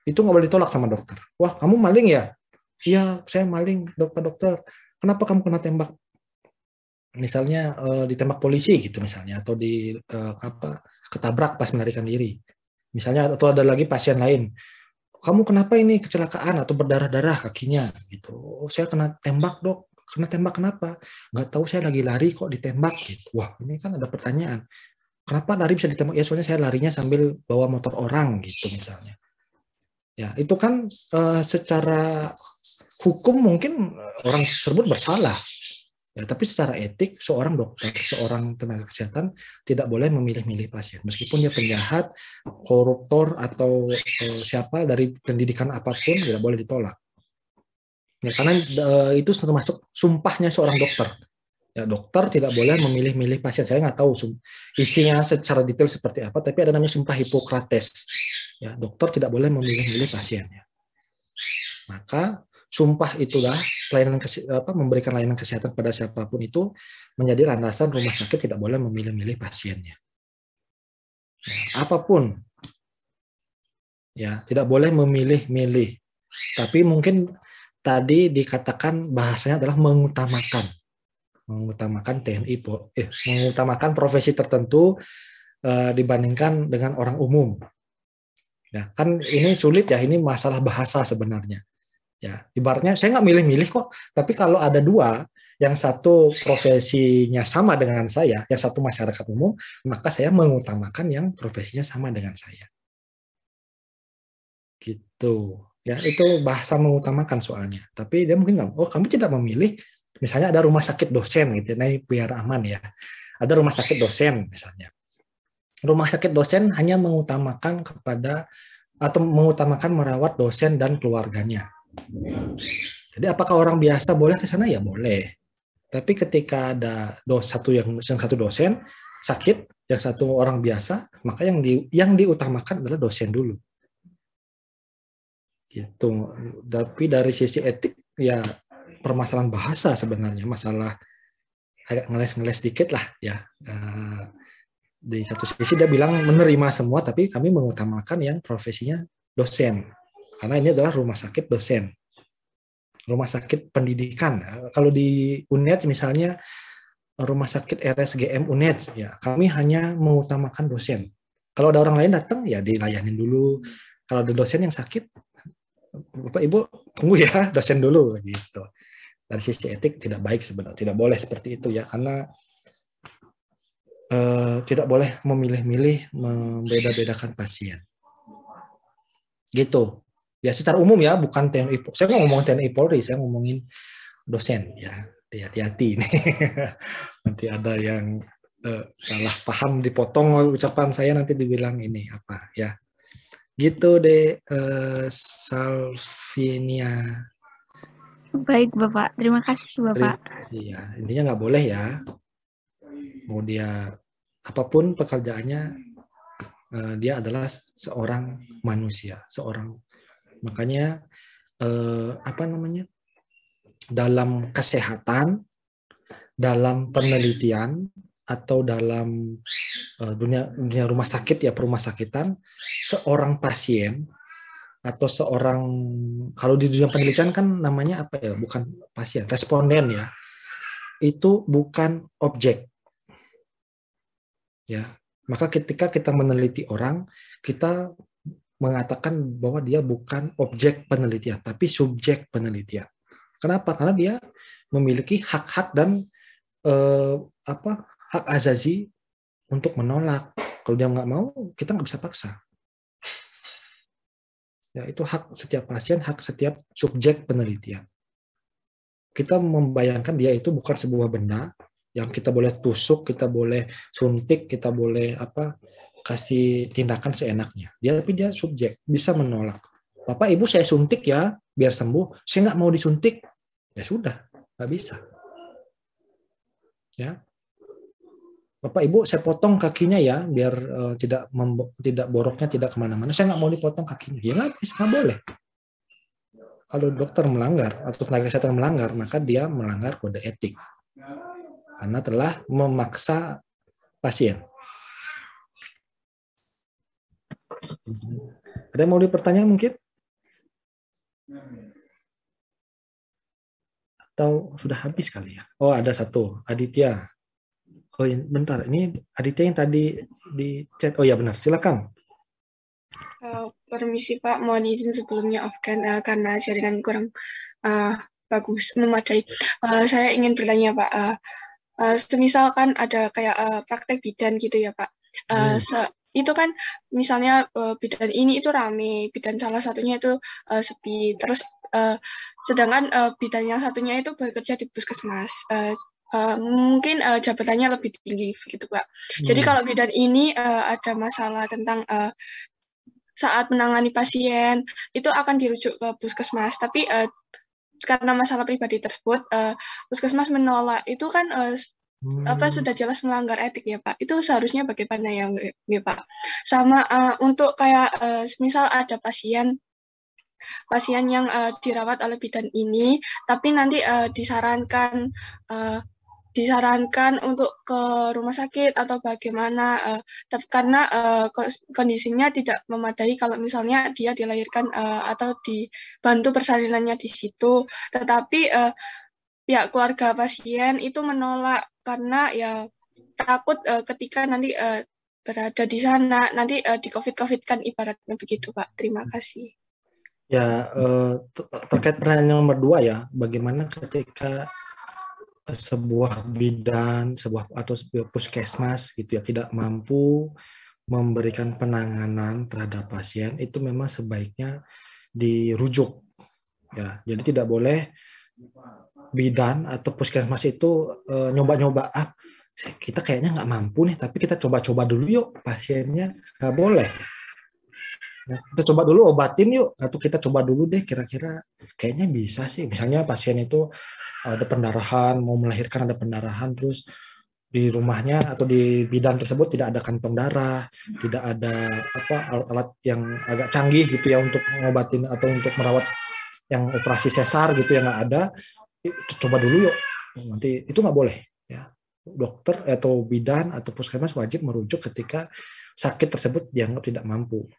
itu nggak boleh ditolak sama dokter. Wah, kamu maling ya? Iya, saya maling, dokter. Kenapa kamu kena tembak? Misalnya ditembak polisi gitu misalnya, atau ketabrak pas melarikan diri. Misalnya, atau ada lagi pasien lain. Kamu kenapa ini kecelakaan atau berdarah-darah kakinya gitu? Oh, saya kena tembak, Dok. Kena tembak kenapa? Nggak tahu, saya lagi lari kok ditembak gitu. Wah, ini kan ada pertanyaan. Kenapa lari bisa ditembak? Ya soalnya saya larinya sambil bawa motor orang gitu misalnya. Ya itu kan secara hukum mungkin orang tersebut bersalah. Ya tapi secara etik seorang dokter, seorang tenaga kesehatan tidak boleh memilih-milih pasien. Meskipun dia penjahat, koruptor atau siapa dari pendidikan apapun tidak boleh ditolak. Ya karena itu termasuk sumpahnya seorang dokter. Ya, dokter tidak boleh memilih-milih pasien. Saya nggak tahu isinya secara detail seperti apa, tapi ada namanya sumpah Hippokrates. Ya, dokter tidak boleh memilih-milih pasien. Ya. Maka sumpah itulah memberikan layanan kesehatan pada siapapun itu menjadi landasan rumah sakit tidak boleh memilih-milih pasiennya. Ya, apapun, ya tidak boleh memilih-milih. Tapi mungkin tadi dikatakan bahasanya adalah mengutamakan TNI, mengutamakan profesi tertentu dibandingkan dengan orang umum. Ya, kan ini sulit ya, ini masalah bahasa sebenarnya. Ya, ibaratnya saya nggak milih-milih kok, tapi kalau ada dua, yang satu profesinya sama dengan saya, yang satu masyarakat umum, maka saya mengutamakan yang profesinya sama dengan saya. Gitu. Ya, itu bahasa mengutamakan soalnya. Tapi dia mungkin nggak, oh kamu tidak memilih. Misalnya ada rumah sakit dosen gitu, nah biar aman ya. Ada rumah sakit dosen misalnya. Rumah sakit dosen hanya mengutamakan merawat dosen dan keluarganya. Jadi apakah orang biasa boleh ke sana? Ya boleh. Tapi ketika ada satu dosen sakit, yang satu orang biasa, maka yang diutamakan adalah dosen dulu. Gitu. Tapi dari sisi etik ya permasalahan bahasa sebenarnya, masalah agak ngeles-ngeles dikit lah ya. Di satu sisi dia bilang menerima semua, tapi kami mengutamakan yang profesinya dosen. Karena ini adalah rumah sakit dosen. Rumah sakit pendidikan. Kalau di UNED misalnya rumah sakit RSGM UNED, ya kami hanya mengutamakan dosen. Kalau ada orang lain datang ya dilayanin dulu. Kalau ada dosen yang sakit, Bapak Ibu tunggu ya dosen dulu gitu. Dari sisi etik tidak baik sebenarnya, tidak boleh seperti itu ya, karena tidak boleh memilih-milih, membeda-bedakan pasien. Gitu. Ya secara umum ya, bukan TNI. Saya nggak ngomong TNI Polri, saya ngomongin dosen ya. Hati-hati nih. Nanti ada yang salah paham, dipotong ucapan saya, nanti dibilang ini apa ya. Gitu deh, Salvinia. Baik Bapak, terima kasih Bapak. Iya, intinya nggak boleh ya. Mau dia apapun pekerjaannya, dia adalah seorang manusia, makanya dalam kesehatan, dalam penelitian atau dalam dunia rumah sakit ya, perumah sakitan, seorang pasien atau seorang, kalau di dunia penelitian kan namanya apa ya, bukan pasien, responden ya, itu bukan objek ya. Maka ketika kita meneliti orang, kita mengatakan bahwa dia bukan objek penelitian, tapi subjek penelitian. Kenapa? Karena dia memiliki hak-hak dan hak azazi untuk menolak. Kalau dia nggak mau, kita nggak bisa paksa. Ya, itu hak setiap pasien, hak setiap subjek penelitian. Kita membayangkan dia itu bukan sebuah benda yang kita boleh tusuk, kita boleh suntik, kita boleh kasih tindakan seenaknya. Tapi dia subjek, bisa menolak. Bapak Ibu saya suntik ya biar sembuh, saya nggak mau disuntik, ya sudah, nggak bisa. Ya, Bapak Ibu saya potong kakinya ya biar tidak boroknya tidak kemana-mana, saya nggak mau dipotong kakinya, ya nggak boleh. Kalau dokter melanggar atau tenaga kesehatan melanggar, maka dia melanggar kode etik karena telah memaksa pasien. Ada yang mau dipertanyaan mungkin? Atau sudah habis kali ya? Oh, ada satu, Aditya. Oh, bentar, ini Aditya yang tadi di chat. Oh ya benar, silakan. Permisi Pak, mohon izin sebelumnya off-cam karena jaringan kurang bagus, memadai. Saya ingin bertanya Pak, semisalkan ada kayak praktek bidan gitu ya Pak. Itu kan misalnya bidan ini itu rame, bidan salah satunya itu sepi, terus sedangkan bidan yang satunya itu bekerja di puskesmas. Mungkin jabatannya lebih tinggi gitu Pak. Jadi kalau bidan ini ada masalah tentang saat menangani pasien itu akan dirujuk ke puskesmas, tapi karena masalah pribadi tersebut puskesmas menolak, itu kan sudah jelas melanggar etik ya Pak. Itu seharusnya bagaimana ya Pak? Sama untuk kayak misal ada pasien yang dirawat oleh bidan ini, tapi nanti disarankan untuk ke rumah sakit atau bagaimana, karena kondisinya tidak memadai kalau misalnya dia dilahirkan atau dibantu persalinannya di situ, tetapi pihak keluarga pasien itu menolak karena ya takut ketika nanti berada di sana nanti di COVID-kan ibaratnya begitu Pak. Terima kasih. Ya, terkait pertanyaan nomor 2 ya, bagaimana ketika sebuah bidan, atau puskesmas gitu ya tidak mampu memberikan penanganan terhadap pasien, itu memang sebaiknya dirujuk ya. Jadi tidak boleh bidan atau puskesmas itu nyoba-nyoba, kita kayaknya nggak mampu nih, tapi kita coba-coba dulu yuk pasiennya, nggak boleh. Nah, kita coba dulu obatin yuk, atau kita coba dulu deh kira-kira kayaknya bisa sih. Misalnya pasien itu ada pendarahan, mau melahirkan ada pendarahan, terus di rumahnya atau di bidan tersebut tidak ada kantong darah, tidak ada apa alat-alat yang agak canggih gitu ya untuk ngobatin atau untuk merawat yang operasi sesar gitu yang nggak ada. Coba dulu yuk. Nanti itu nggak boleh ya. Dokter atau bidan atau puskesmas wajib merujuk ketika sakit tersebut dianggap tidak mampu.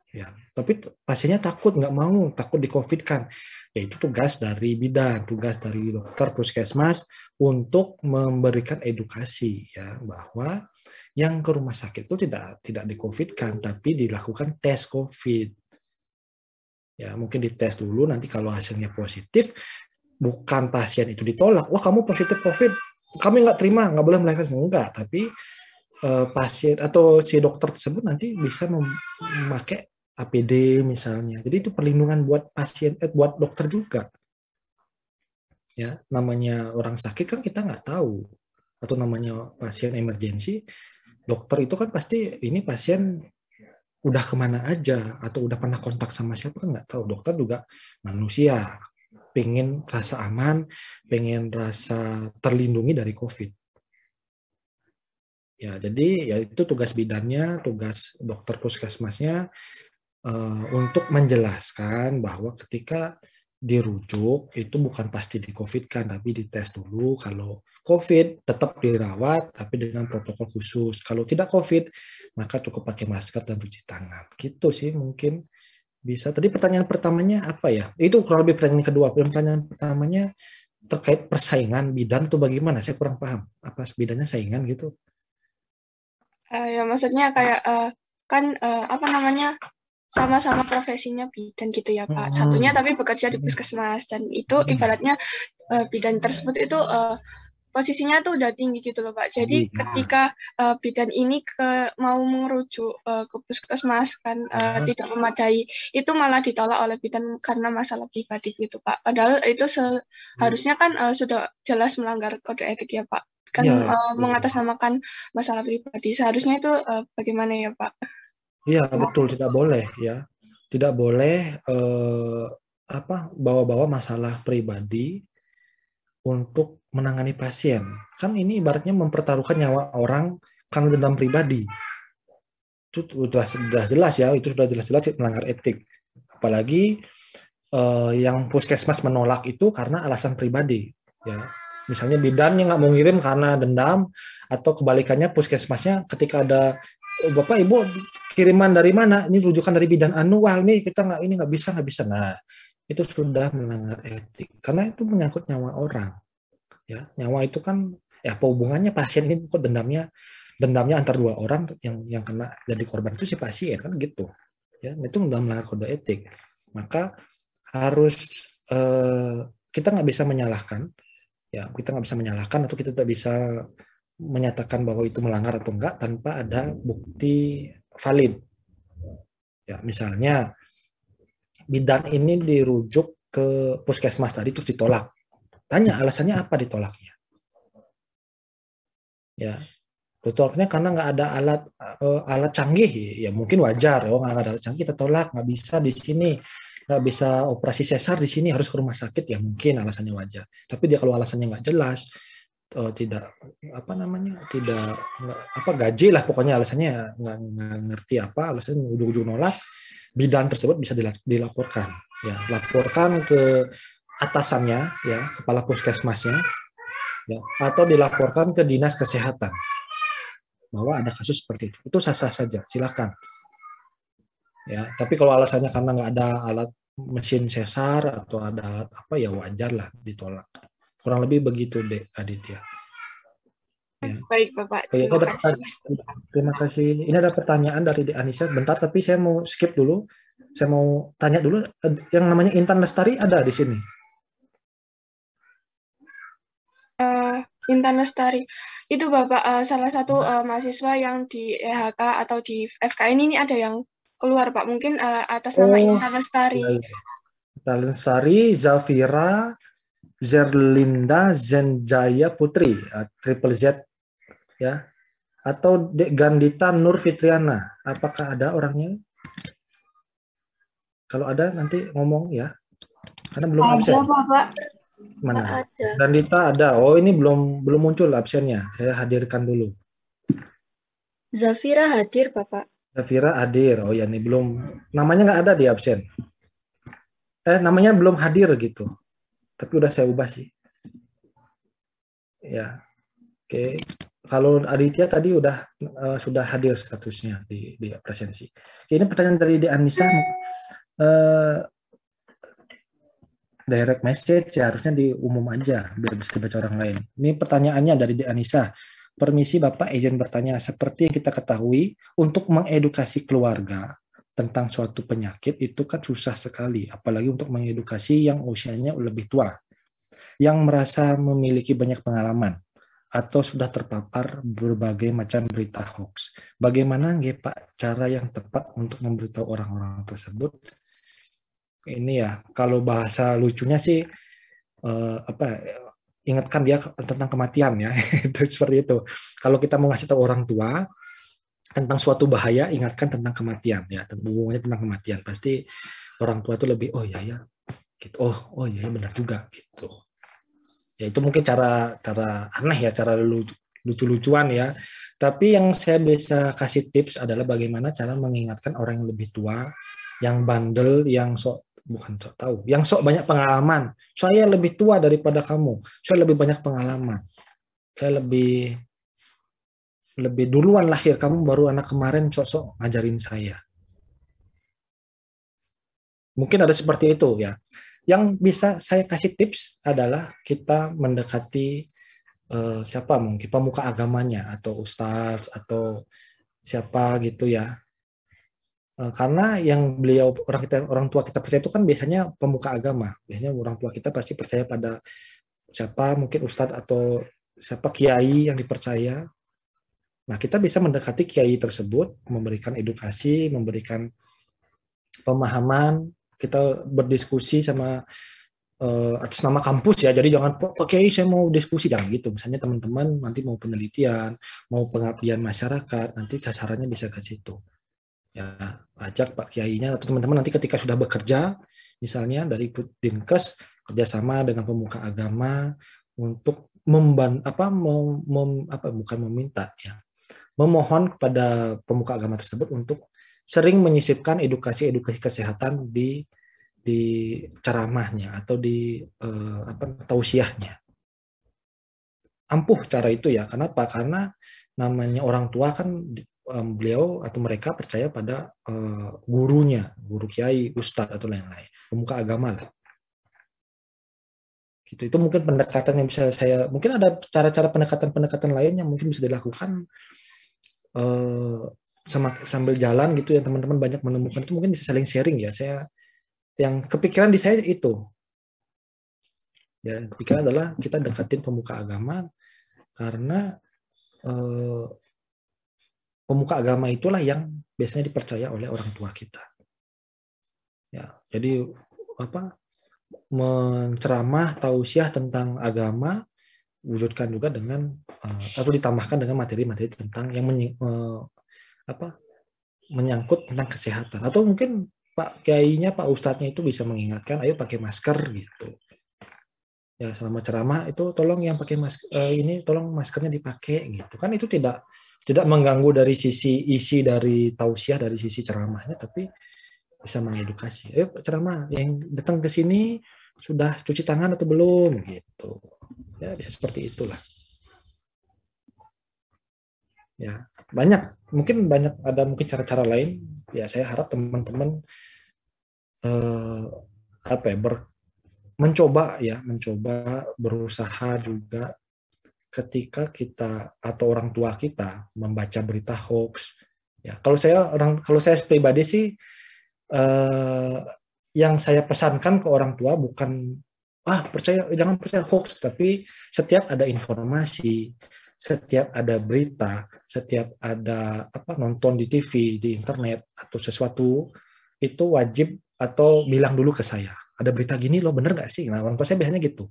Ya, tapi pasiennya takut, nggak mau, takut di COVID kan. Ya itu tugas dari bidan, tugas dari dokter puskesmas untuk memberikan edukasi ya bahwa yang ke rumah sakit itu tidak di COVID kan, tapi dilakukan tes COVID. Ya mungkin dites dulu, nanti kalau hasilnya positif, bukan pasien itu ditolak. Wah kamu positif COVID, kami nggak terima, nggak boleh melahirkan, enggak. Tapi pasien atau si dokter tersebut nanti bisa memakai APD misalnya. Jadi itu perlindungan buat pasien, buat dokter juga. Ya, namanya orang sakit kan kita nggak tahu. Atau namanya pasien emergensi, dokter itu kan pasti ini pasien udah kemana aja atau udah pernah kontak sama siapa kan nggak tahu. Dokter juga manusia, pengen rasa aman, pengen rasa terlindungi dari COVID. Ya, jadi ya itu tugas bidannya, tugas dokter puskesmasnya untuk menjelaskan bahwa ketika dirujuk itu bukan pasti di COVID kan, tapi dites dulu. Kalau COVID tetap dirawat, tapi dengan protokol khusus. Kalau tidak COVID, maka cukup pakai masker dan cuci tangan. Gitu sih mungkin bisa. Tadi pertanyaan pertamanya apa ya? Itu kurang lebih pertanyaan kedua. Pertanyaan pertamanya terkait persaingan bidan itu bagaimana? Saya kurang paham. Apa bidannya saingan gitu? Ya maksudnya kayak kan apa namanya sama-sama profesinya bidan gitu ya Pak. Satunya tapi bekerja di puskesmas dan itu ibaratnya bidan tersebut itu posisinya tuh udah tinggi gitu loh Pak. Jadi ketika bidan ini mau merujuk ke puskesmas kan tidak memadai, itu malah ditolak oleh bidan karena masalah pribadi gitu Pak. Padahal itu seharusnya kan sudah jelas melanggar kode etik ya Pak. Kan mengatasnamakan masalah pribadi. Seharusnya itu bagaimana ya Pak? Iya betul, tidak boleh ya, tidak boleh bawa-bawa masalah pribadi untuk menangani pasien. Kan ini ibaratnya mempertaruhkan nyawa orang karena dendam pribadi. Itu sudah jelas ya, itu sudah jelas-jelas melanggar etik. Apalagi yang puskesmas menolak itu karena alasan pribadi. Ya, misalnya bidan yang nggak mau ngirim karena dendam, atau kebalikannya puskesmasnya ketika ada Bapak Ibu kiriman dari mana? Ini rujukan dari bidan anu. Wah, ini kita nggak bisa. Nah, itu sudah melanggar etik karena itu menyangkut nyawa orang. Ya, nyawa itu kan ya apa hubungannya pasien ini kok dendamnya antar dua orang yang kena jadi korban itu si pasien kan gitu. Ya, itu sudah melanggar kode etik. Maka harus kita nggak bisa menyalahkan. Ya, kita nggak bisa menyalahkan atau kita tidak bisa menyatakan bahwa itu melanggar atau enggak tanpa ada bukti valid. Ya, misalnya bidan ini dirujuk ke puskesmas tadi terus ditolak. Tanya alasannya apa ditolaknya. Ya, ditolaknya karena nggak ada alat canggih. Ya mungkin wajar. Oh nggak ada alat canggih kita tolak, nggak bisa di sini, nggak bisa operasi sesar di sini, harus ke rumah sakit. Ya mungkin alasannya wajar. Tapi dia kalau alasannya nggak jelas, tidak gaji lah pokoknya alasannya nggak ngerti apa alasannya, ujung-ujung nolak, bidan tersebut bisa dilaporkan ya, laporkan ke atasannya ya, kepala puskesmasnya ya, atau dilaporkan ke dinas kesehatan bahwa ada kasus seperti itu sah-sah saja, silakan ya. Tapi kalau alasannya karena nggak ada alat mesin sesar atau ada alat apa ya wajar lah ditolak. Kurang lebih begitu deh Aditya. Ya. Baik Bapak, terima kasih. Ini ada pertanyaan dari Anissa. Bentar, tapi saya mau skip dulu. Saya mau tanya dulu, yang namanya Intan Lestari ada di sini? Intan Lestari, itu Bapak salah satu mahasiswa yang di EHK atau di FKN ini ada yang keluar Pak, mungkin atas nama Intan Lestari. Intan Lestari, Zafira, Zerlinda Zenjaya Putri, Triple Z ya, atau Gandita Nur Fitriana, apakah ada orangnya? Kalau ada nanti ngomong ya, karena belum Ada absen. Bapak. Mana? Ada. Dan Dita ada. Oh, ini belum muncul absennya. Saya hadirkan dulu. Zafira hadir, Bapak. Zafira hadir. Oh ya, ini belum, namanya nggak ada di absen. Namanya belum hadir gitu. Tapi udah saya ubah sih. Ya, oke. Kalau Aditya tadi sudah hadir statusnya di presensi. Oke, ini pertanyaan dari De Anissa. Direct message ya harusnya di umum aja biar bisa dibaca orang lain. Ini pertanyaannya dari De Anissa. Permisi Bapak, izin bertanya. Seperti yang kita ketahui, untuk mengedukasi keluarga tentang suatu penyakit itu kan susah sekali, apalagi untuk mengedukasi yang usianya lebih tua, yang merasa memiliki banyak pengalaman atau sudah terpapar berbagai macam berita hoax. Bagaimana nggih Pak cara yang tepat untuk memberitahu orang-orang tersebut? Ini ya, kalau bahasa lucunya sih ingatkan dia tentang kematian ya. Itu seperti itu. Kalau kita mau ngasih tahu orang tua tentang suatu bahaya, ingatkan tentang kematian ya, hubungannya tentang kematian. Pasti orang tua itu lebih oh ya ya gitu. Oh ya benar juga gitu. Ya itu mungkin cara aneh ya, cara lucu-lucuan ya. Tapi yang saya bisa kasih tips adalah bagaimana cara mengingatkan orang yang lebih tua, yang bandel, yang bukan sok tahu, yang sok banyak pengalaman. Saya lebih tua daripada kamu, saya lebih banyak pengalaman, saya lebih duluan lahir, kamu baru anak kemarin sok ngajarin saya. Mungkin ada seperti itu ya. Yang bisa saya kasih tips adalah kita mendekati siapa mungkin pemuka agamanya atau ustadz atau siapa gitu ya. Karena yang orang tua kita percaya itu kan biasanya pemuka agama. Biasanya orang tua kita pasti percaya pada siapa mungkin ustadz atau siapa kiai yang dipercaya. Nah, kita bisa mendekati kiai tersebut, memberikan edukasi, memberikan pemahaman, kita berdiskusi sama atas nama kampus ya. Jadi jangan Pak Kiai saya mau diskusi, jangan gitu. Misalnya teman-teman nanti mau penelitian, mau pengabdian masyarakat, nanti sasarannya bisa ke situ. Ya, ajak Pak Kiainya atau teman-teman nanti ketika sudah bekerja, misalnya dari Dinkes kerjasama dengan pemuka agama untuk bukan meminta ya, memohon kepada pemuka agama tersebut untuk sering menyisipkan edukasi kesehatan di ceramahnya atau di tausiahnya. Ampuh cara itu ya. Kenapa? Karena namanya orang tua kan beliau atau mereka percaya pada gurunya, guru kiai, ustadz atau lain-lain, pemuka agama lah. Gitu. Itu mungkin pendekatan yang bisa mungkin ada cara-cara pendekatan lain yang mungkin bisa dilakukan sambil jalan gitu ya, teman-teman banyak menemukan itu, mungkin bisa saling sharing ya. Yang kepikiran di saya itu. Ya, kepikiran adalah kita dekatin pemuka agama karena pemuka agama itulah yang biasanya dipercaya oleh orang tua kita. Ya, jadi menceramah tausiah tentang agama wujudkan juga dengan atau ditambahkan dengan materi-materi tentang yang menyangkut tentang kesehatan, atau mungkin Pak Kiainya, Pak Ustadznya itu bisa mengingatkan ayo pakai masker gitu. Ya, selama ceramah itu tolong yang pakai masker ini tolong maskernya dipakai gitu. Kan itu tidak mengganggu dari sisi isi dari tausiah, dari sisi ceramahnya, tapi bisa mengedukasi. Ayo ceramah yang datang ke sini sudah cuci tangan atau belum gitu. Ya, bisa seperti itulah. Ya, mungkin ada cara-cara lain. Ya, saya harap teman-teman mencoba berusaha juga ketika kita atau orang tua kita membaca berita hoax. Ya, kalau saya pribadi sih yang saya pesankan ke orang tua bukan jangan percaya hoax, tapi setiap ada informasi, setiap ada berita, setiap ada nonton di TV, di internet atau sesuatu, itu wajib atau bilang dulu ke saya. Ada berita gini loh, bener nggak sih? Nah, orang tua saya biasanya gitu.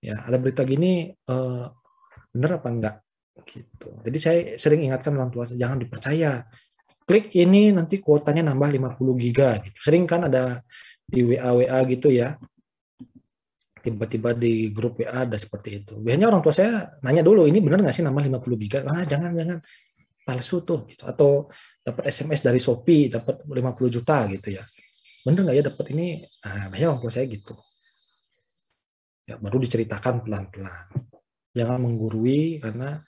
Ya, ada berita gini, bener apa enggak? Gitu. Jadi saya sering ingatkan orang tua, jangan dipercaya. klik ini nanti kuotanya nambah 50 giga gitu. Sering kan ada di WA gitu ya. Tiba-tiba di grup WA ada seperti itu. Biasanya orang tua saya nanya dulu, ini benar nggak sih nambah 50 giga? Ah, jangan palsu tuh gitu. Atau dapat SMS dari Shopee dapat 50 juta gitu ya. Bener nggak ya dapat ini? Nah, biasanya orang tua saya gitu. Ya, baru diceritakan pelan-pelan. Jangan menggurui karena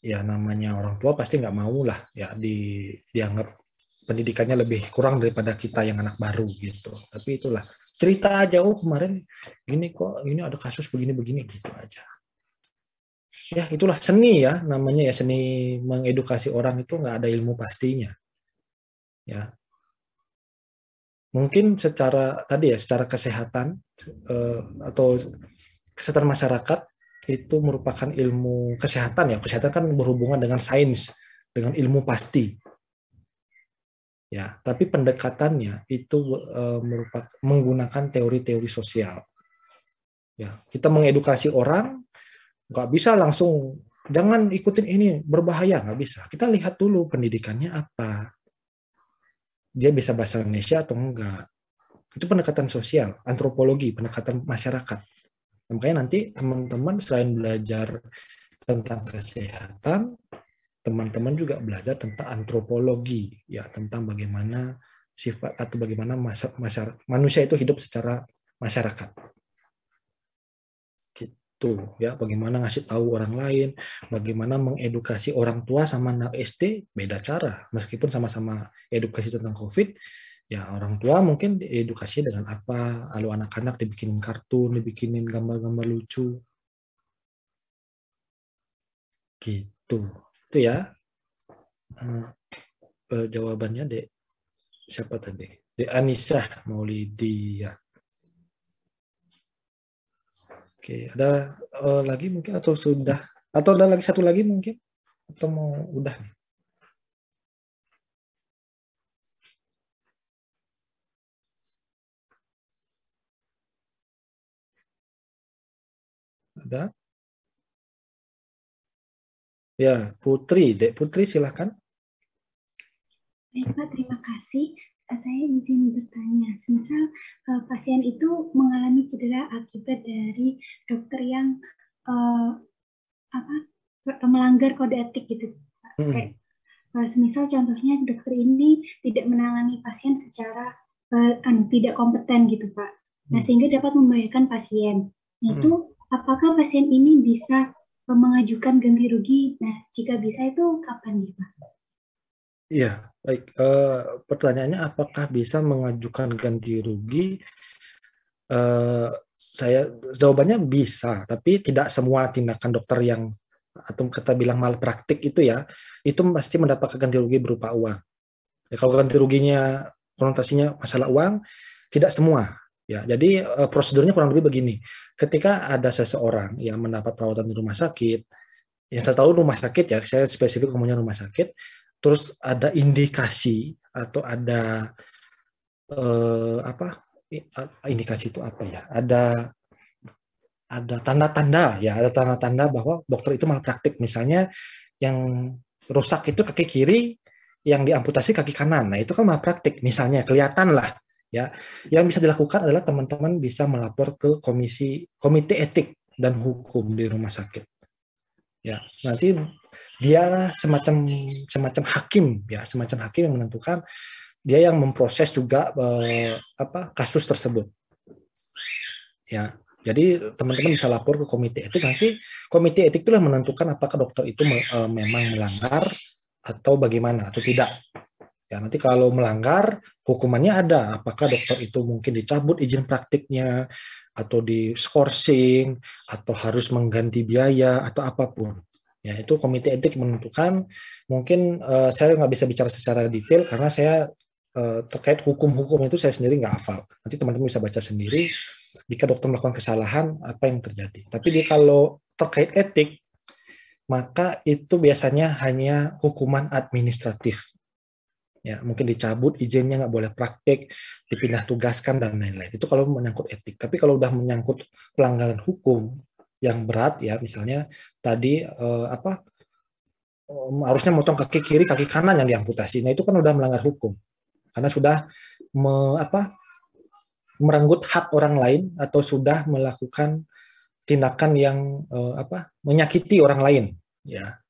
ya namanya orang tua pasti nggak mau lah ya dianggap pendidikannya lebih kurang daripada kita yang anak baru gitu. Tapi itulah cerita aja, oh kemarin gini kok, ini ada kasus begini-begini gitu aja. Ya itulah seni ya namanya ya, seni mengedukasi orang itu nggak ada ilmu pastinya. Ya mungkin secara tadi ya secara kesehatan atau kesehatan masyarakat itu merupakan ilmu kesehatan ya. Kesehatan kan berhubungan dengan sains, dengan ilmu pasti. Ya, tapi pendekatannya itu merupakan menggunakan teori-teori sosial. Ya, kita mengedukasi orang nggak bisa langsung jangan ikutin ini berbahaya, nggak bisa. Kita lihat dulu pendidikannya apa, dia bisa bahasa Indonesia atau enggak. Itu pendekatan sosial, antropologi, pendekatan masyarakat. Makanya nanti teman-teman selain belajar tentang kesehatan, teman-teman juga belajar tentang antropologi, ya tentang bagaimana sifat atau bagaimana manusia itu hidup secara masyarakat. Gitu ya, bagaimana ngasih tahu orang lain, bagaimana mengedukasi orang tua sama anak SD beda cara. Meskipun sama-sama edukasi tentang COVID, ya orang tua mungkin edukasi dengan apa, lalu anak-anak dibikinin kartun, dibikinin gambar-gambar lucu. Gitu. Itu ya. Jawabannya Dek. Siapa tadi? Dek Anisah Maulidia. Oke, ada lagi mungkin atau sudah? Atau ada lagi satu lagi mungkin? Atau mau udah nih? Ada? Ya, Putri. Dek Putri silahkan. Baik Pak, terima kasih. Saya izin bertanya, semisal pasien itu mengalami cedera akibat dari dokter yang melanggar kode etik gitu, Pak. Kayak semisal contohnya dokter ini tidak menangani pasien secara tidak kompeten gitu Pak. Nah sehingga dapat membahayakan pasien. Nah itu apakah pasien ini bisa mengajukan ganti rugi? Nah jika bisa itu kapan nih Pak? Iya, baik. Pertanyaannya apakah bisa mengajukan ganti rugi? Saya jawabannya bisa, tapi tidak semua tindakan dokter yang atau kita bilang malpraktik itu ya, itu pasti mendapatkan ganti rugi berupa uang. Ya, kalau ganti ruginya konotasinya masalah uang, tidak semua. Ya, jadi prosedurnya kurang lebih begini. Ketika ada seseorang yang mendapat perawatan di rumah sakit, yang saya tahu rumah sakit ya, saya spesifik ngomongnya rumah sakit, terus ada indikasi atau ada indikasi itu apa ya? Ada tanda-tanda ya, ada tanda-tanda bahwa dokter itu malpraktik. Misalnya yang rusak itu kaki kiri, yang diamputasi kaki kanan. Nah, itu kan malpraktik misalnya, kelihatan lah ya. Yang bisa dilakukan adalah teman-teman bisa melapor ke komite etik dan hukum di rumah sakit. Ya, nanti dia semacam hakim ya, semacam hakim yang menentukan, dia yang memproses juga kasus tersebut. Ya. Jadi teman-teman bisa lapor ke komite etik, nanti komite etik itulah menentukan apakah dokter itu memang melanggar atau bagaimana atau tidak. Ya, nanti kalau melanggar hukumannya ada, apakah dokter itu mungkin dicabut izin praktiknya atau di skorsing atau harus mengganti biaya atau apapun. Ya, itu komite etik menentukan. Mungkin saya nggak bisa bicara secara detail karena saya terkait hukum-hukum itu saya sendiri nggak hafal. Nanti teman-teman bisa baca sendiri. Jika dokter melakukan kesalahan, apa yang terjadi. Tapi kalau terkait etik, maka itu biasanya hanya hukuman administratif. Ya, mungkin dicabut izinnya, nggak boleh praktek, dipindah tugaskan, dan lain-lain. Itu kalau menyangkut etik. Tapi kalau udah menyangkut pelanggaran hukum yang berat, ya misalnya tadi harusnya motong kaki kiri, kaki kanan yang diamputasi. Nah itu kan udah melanggar hukum karena sudah merenggut hak orang lain atau sudah melakukan tindakan yang menyakiti orang lain, ya,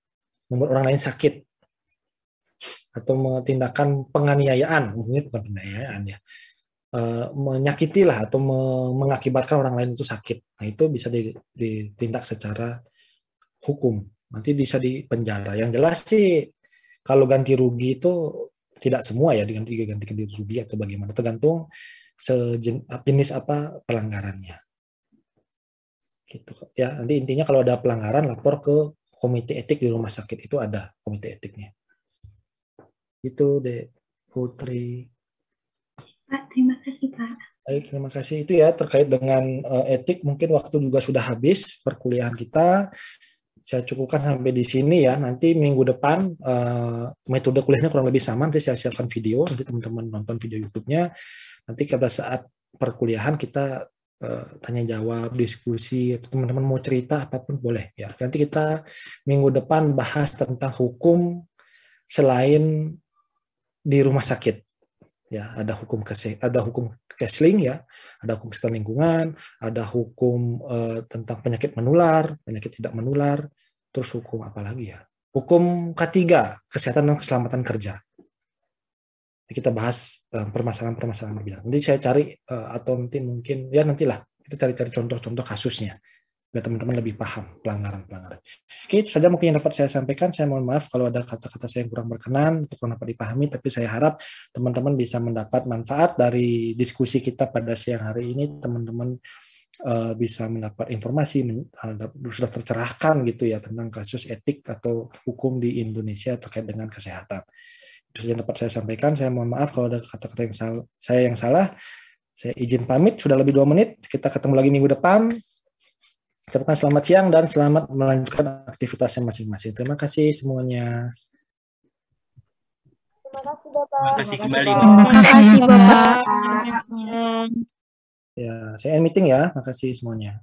membuat orang lain sakit atau tindakan penganiayaan, mungkin bukan penganiayaan ya, menyakiti lah atau mengakibatkan orang lain itu sakit. Nah itu bisa ditindak secara hukum, nanti bisa dipenjara. Yang jelas sih kalau ganti rugi itu tidak semua ya ganti rugi atau bagaimana, tergantung jenis apa pelanggarannya. Gitu ya. Nanti intinya kalau ada pelanggaran lapor ke komite etik di rumah sakit, itu ada komite etiknya. Itu deh Putri. Pak, terima kasih Pak. Baik, terima kasih. Itu ya terkait dengan etik. Mungkin waktu juga sudah habis perkuliahan kita. Saya cukupkan sampai di sini ya. Nanti minggu depan metode kuliahnya kurang lebih sama. Nanti saya siapkan video. Nanti teman-teman nonton video YouTube-nya. Nanti pada saat perkuliahan kita tanya jawab, diskusi, atau teman-teman mau cerita apapun boleh ya. Nanti kita minggu depan bahas tentang hukum selain di rumah sakit. Ya, ada hukum Kesling ya, ada hukum kesehatan lingkungan, ada hukum tentang penyakit menular, penyakit tidak menular, terus hukum apa lagi ya? Hukum K3, kesehatan dan keselamatan kerja. Kita bahas permasalahan-permasalahan berbeda. Nanti saya cari atau nanti mungkin ya nantilah kita cari-cari contoh-contoh kasusnya biar teman-teman lebih paham pelanggaran-pelanggaran. Oke, itu saja mungkin yang dapat saya sampaikan. Saya mohon maaf kalau ada kata-kata saya yang kurang berkenan atau kurang dapat dipahami, tapi saya harap teman-teman bisa mendapat manfaat dari diskusi kita pada siang hari ini. Teman-teman bisa mendapat informasi, sudah tercerahkan gitu ya tentang kasus etik atau hukum di Indonesia terkait dengan kesehatan. Itu yang dapat saya sampaikan. Saya mohon maaf kalau ada kata-kata yang salah. Saya izin pamit, sudah lebih 2 menit. Kita ketemu lagi minggu depan. Ucapkan selamat siang dan selamat melanjutkan aktivitasnya masing-masing. Terima kasih semuanya. Terima kasih Bapak. Terima kasih kembali. Terima kasih Bapak. Ya, saya end meeting ya. Terima kasih semuanya.